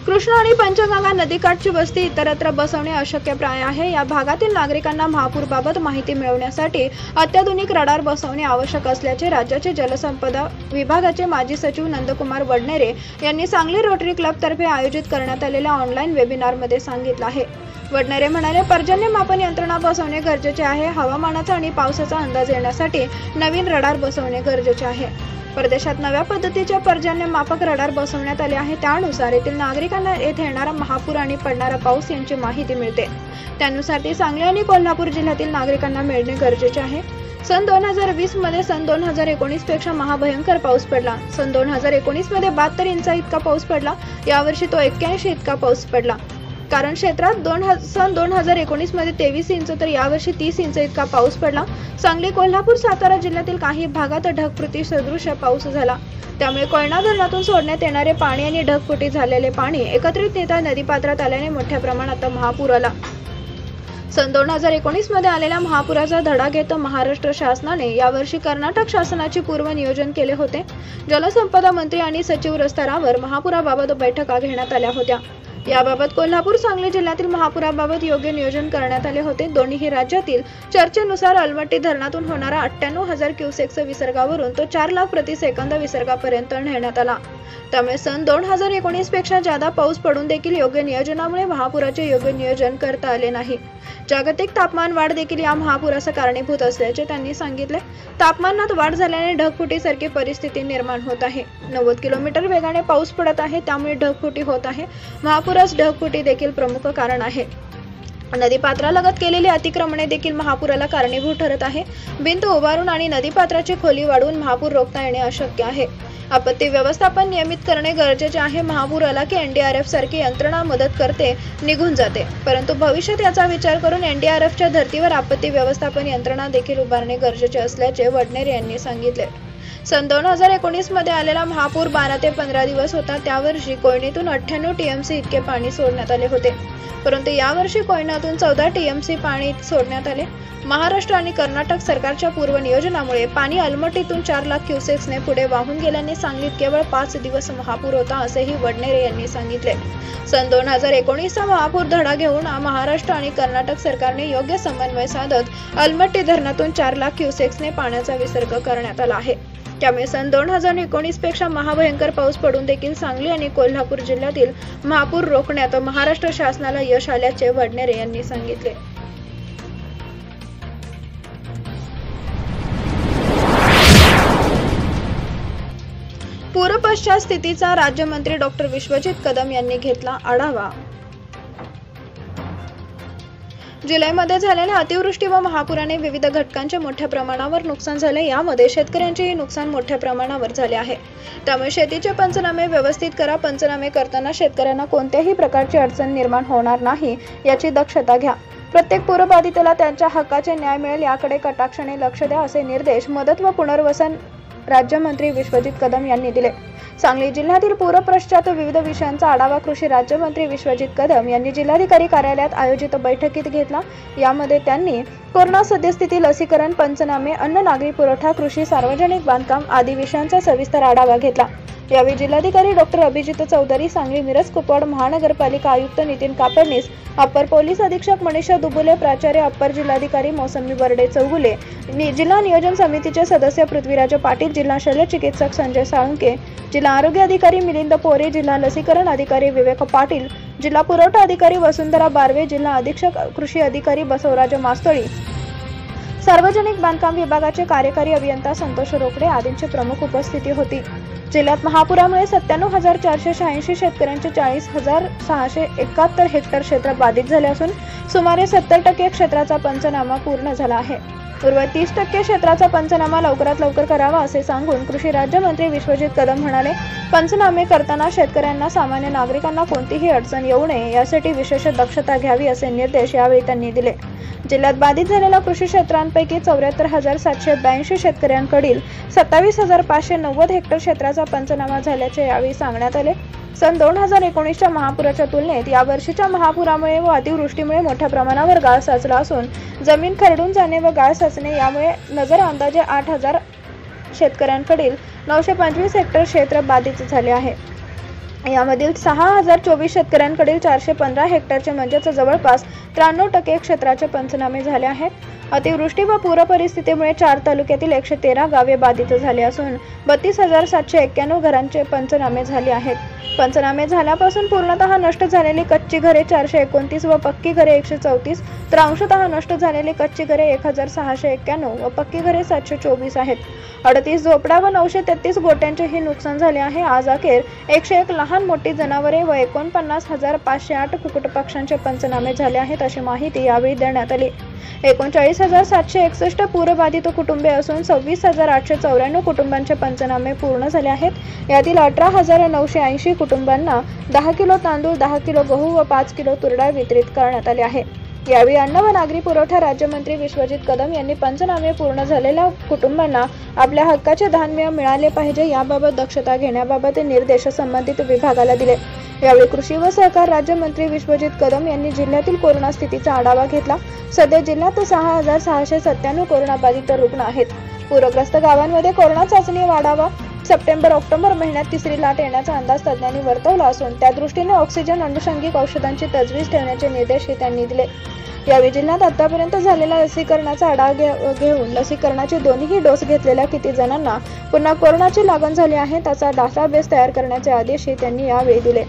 कृष्णा आणि पंचगंगा नदीकाठची वस्ती इतरत्र बसवणे अशक्यप्राय आहे. या भागातील नागरिकांना महापूरबाबत माहिती मिळवण्यासाठी अत्याधुनिक रडार बसवणे आवश्यक असल्याचे राज्याचे जलसंपदा विभागाचे माजी सचिव नंदकुमार वडनेरे यांनी सांगली रोटरी क्लब तर्फे आयोजित करण्यात आलेल्या ऑनलाईन वेबिनारमध्ये सांगितलं आहे. वडनेरे म्हणाले, पर्जन्य मापन यंत्रणा बसवणे गरजेचे आहे. हवामानाचा आणि पावसाचा अंदाज येण्यासाठी नवीन रडार बसवणे गरजेचे आहे. परदेशात नव्या पद्धतीचे पर्जन्य मापक रडार बसवण्यात आले आहे. त्यानुसार येथील नागरिकांना येथे येणारा महापूर आणि पडणारा पाऊस यांची माहिती मिळते. त्यानुसार ती सांगली आणि कोल्हापूर जिल्ह्यातील नागरिकांना मिळणे गरजेचे आहे. सन 2020 मध्ये सन 2019 पेक्षा महाभयंकर पाऊस पडला. सन 2019 मध्ये 72 इंच इतका पाऊस पडला. यावर्षी तो 81 इतका पाऊस पडला. कारण क्षेत्रात सन 2019 मध्ये 23 इंच तर यावर्षी 30 इंच इतका पाऊस पडला. सांगली, कोल्हापूर, सातारा जिल्ह्यातील काही भागात ढगफुटी सदृश पाऊस झाला. त्यामुळे कोयना धरणातून सोडण्यात येणारे पाणी आणि ढगफुटी झालेले पाणी एकत्रित येता नदीपात्रात आल्याने मोठ्या प्रमाणात महापूर आला. सन 2019 मध्ये आलेल्या महापुराचा धडा घेत महाराष्ट्र शासनाने यावर्षी कर्नाटक शासनाची पूर्व नियोजन केले होते. जलसंपदा मंत्री आणि सचिव स्तरावर महापुराबाबत बैठका घेण्यात आल्या होत्या. याबाबत कोल्हापूर, सांगली जिल्ह्यातील महापुराबाबत योग्य नियोजन करण्यात आले होते. दोन्ही राज्यातील चर्चेनुसार अलमट्टी धरणातून होणारा 98,000 क्युसेक्स विसर्गावरून तो 4 लाख प्रति सेकंद विसर्गापर्यंत नेण्यात आला. त्यामुळे सन 2019 पेक्षा जादा पाऊस पडून देखील योग्य नियोजनामुळे महापुराचे योग्य नियोजन करता आले नाही. जागतिक तापमान वाढ देखील या महापुरास कारणीभूत असल्याचे त्यांनी सांगितले. तापमानात वाढ झाल्याने ढगफुटीसारखी परिस्थिती निर्माण होत आहे. 90 किलोमीटर वेगाने पाऊस पडत आहे, त्यामुळे ढगफुटी होत आहे. महापुरास ढगफुटी देखील प्रमुख कारण आहे. नदीपात्रालगत केलेली अतिक्रमणे देखील महापुराला कारणीभूत ठरत आहे. भिंत उभारून आणि नदीपात्राची खोली वाढवून महापूर रोखता येणे अशक्य आहे. आपत्ती व्यवस्थापन नियमित करणे गरजेचे आहे. महापूर आला की एनडीआरएफ सारखी यंत्रणा मदत करते, निघून जाते, परंतु भविष्यात याचा विचार करून एनडीआरएफच्या धर्तीवर आपत्ती व्यवस्थापन यंत्रणा देखील उभारणे गरजेचे असल्याचे वडनेरे यांनी सांगितले. सन 2019 मध्ये आलेला महापूर 12 ते 15 दिवस होता. त्यावर्षी कोयनेतून 98 टीएमसी इतके पाणी सोडण्यात आले होते, परंतु यावर्षी कोयनातून 14 टीएमसी पाणी सोडण्यात आले. महाराष्ट्र आणि कर्नाटक सरकारच्या पूर्व नियोजनामुळे पाणी अलमट्टीतून 4 लाख क्युसेक्सने पुढे वाहून गेल्याने सांगलीत केवळ 5 दिवस महापूर होता, असेही वडनेरे यांनी सांगितले. सन 2019चा महापूर धडा घेऊन महाराष्ट्र आणि कर्नाटक सरकारने योग्य समन्वय साधत अलमट्टी धरणातून 4 लाख क्युसेक्सने पाण्याचा विसर्ग करण्यात आला आहे. त्यामुळे सन 2019 पेक्षा महाभयंकर पाऊस पडून देखील सांगली आणि कोल्हापूर जिल्ह्यातील महापूर रोखण्यात महाराष्ट्र शासनाला यश आल्याचे वडनेरे यांनी सांगितले. पूरपश्चात स्थितीचा राज्यमंत्री डॉक्टर विश्वजित कदम यांनी घेतला आढावा. जुलैमध्ये झालेल्या अतिवृष्टी व महापुराने विविध घटकांचे मोठ्या प्रमाणावर नुकसान झाले. यामध्ये शेतकऱ्यांचेही नुकसान मोठ्या प्रमाणावर झाले आहे. त्यामुळे शेतीचे पंचनामे व्यवस्थित करा. पंचनामे करताना शेतकऱ्यांना कोणत्याही प्रकारची अडचण निर्माण होणार नाही याची दक्षता घ्या. प्रत्येक पूरबाधिताला त्यांच्या हक्काचे न्याय मिळेल याकडे कटाक्षाने लक्ष द्या, असे निर्देश मदत व पुनर्वसन राज्यमंत्री विश्वजित कदम यांनी दिले. सांगली जिल्ह्यातील पूरपश्चात विविध विषयांचा आढावा कृषी राज्यमंत्री विश्वजित कदम यांनी जिल्हाधिकारी कार्यालयात आयोजित बैठकीत घेतला. यामध्ये त्यांनी कोरोना सद्यस्थिती, लसीकरण, पंचनामे, अन्न, नागरी पुरवठा, कृषी, सार्वजनिक बांधकाम आदी विषयांचा सविस्तर आढावा घेतला. यावेळी जिल्हाधिकारी डॉक्टर अभिजित चौधरी, सांगली, मिरज, कुपवाड महानगरपालिका आयुक्त नितीन कापडनीस, अप्पर पोलीस अधीक्षक मनीषा दुबुले, प्राचार्य अप्पर जिल्हाधिकारी मौसमी बर्डे चौगुले, जिल्हा नियोजन समितीचे सदस्य पृथ्वीराज पाटील, जिल्हा शल्य चिकित्सक संजय साळुंके, जिल्हा आरोग्य अधिकारी मिलिंद पोरे, जिल्हा लसीकरण अधिकारी विवेक पाटील, जिल्हा पुरवठा अधिकारी वसुंधरा बारवे, जिल्हा अधीक्षक कृषी अधिकारी बसवराज मास्तळी, सार्वजनिक बांधकाम विभागाचे कार्यकारी अभियंता संतोष रोकडे आदींची प्रमुख उपस्थिती होती. जिल्ह्यात महापुरामुळे 97,486 शेतकऱ्यांचे 40,671 हेक्टर क्षेत्र बाधित झाले असून सुमारे 70% क्षेत्राचा पंचनामा पूर्ण झाला आहे. उर्वरित 30% क्षेत्राचा पंचनामा लवकरात लवकर करावा, असे सांगून कृषी राज्यमंत्री विश्वजित कदम म्हणाले, पंचनामे करताना शेतकऱ्यांना, सामान्य नागरिकांना कोणतीही अडचण येऊ नये यासाठी विशेष दक्षता घ्यावी, असे निर्देश यावेळी त्यांनी दिले. जिल्ह्यात बाधित झालेल्या कृषी क्षेत्रांपैकी 74,782 शेतकऱ्यांकडील 27,590 हेक्टर क्षेत्राचा पंचनामा झाल्याचे यावेळी सांगण्यात आले. सन 2019च्या महापुराच्या तुलनेत यावर्षीच्या महापुरामुळे व अतिवृष्टीमुळे मोठ्या प्रमाणावर गाळ साचला असून जमीन खरडून जाणे व गाळ साचणे यामुळे नजर अंदाजे 8,000 शेतकऱ्यांकडील 925 हेक्टर क्षेत्र बाधित झाले आहे. यामधील 6,024 शेतकऱ्यांकडील 415 हेक्टरचे म्हणजेच जवळपास 93% क्षेत्राचे पंचनामे झाले आहेत. अतिवृष्टी व पूर परिस्थितीमुळे 4 तालुक्यातील 113 गावे बाधित झाली असून 32,791 घरांचे पंचनामे झाले आहेत. पंचनामे झाल्यापासून पूर्णतः नष्ट झालेली कच्ची घरे 429 व पक्की घरे 134, तर अंशतः नष्ट झालेली कच्ची घरे 1,691 व पक्की घरे 724 आहेत. 38 झोपड्या व 933 गोट्यांचेही नुकसान झाले आहे. आज अखेर 101 लहान मोठी जनावरे व 49,508 कुक्कुटपक्ष्यांचे पंचनामे झाले आहेत, अशी माहिती यावेळी देण्यात आली. 39,761 पूरबाधित कुटुंबे असून 26,894 कुटुंबांचे पंचनामे पूर्ण झाले आहेत. यातील 18,980 कुटुंबांना 10 किलो तांदूळ, 10 किलो गहू व 5 किलो तुरडाळ वितरित करण्यात आले आहे. यावेळी अन्न व नागरी पुरवठा राज्यमंत्री विश्वजित कदम यांनी पंचनामे पूर्ण झालेल्या कुटुंबांना आपल्या हक्काचे धान्य मिळाले पाहिजे याबाबत दक्षता घेण्याबाबत निर्देश संबंधित विभागाला दिले. यावेळी कृषी व सहकार राज्यमंत्री विश्वजित कदम यांनी जिल्ह्यातील कोरोना स्थितीचा आढावा घेतला. सध्या जिल्ह्यात 6,697 कोरोनाबाधित रुग्ण आहेत. पूरग्रस्त गावांमध्ये कोरोना चाचणी वाढावा. सप्टेंबर-ऑक्टोबर महिन्यात 3री लाट येण्याचा अंदाज तज्ज्ञांनी वर्तवला असून त्या दृष्टीने ऑक्सिजन अनुषंगिक औषधांची तजवीज ठेवण्याचे निर्देशही त्यांनी दिले. यावेळी जिल्ह्यात आतापर्यंत झालेल्या लसीकरणाचा आढावा घेऊन लसीकरणाचे दोन्ही डोस घेतलेल्या किती जणांना पुन्हा कोरोनाची लागण झाली आहे त्याचा डाटाबेस तयार करण्याचे आदेशही त्यांनी यावेळी दिले.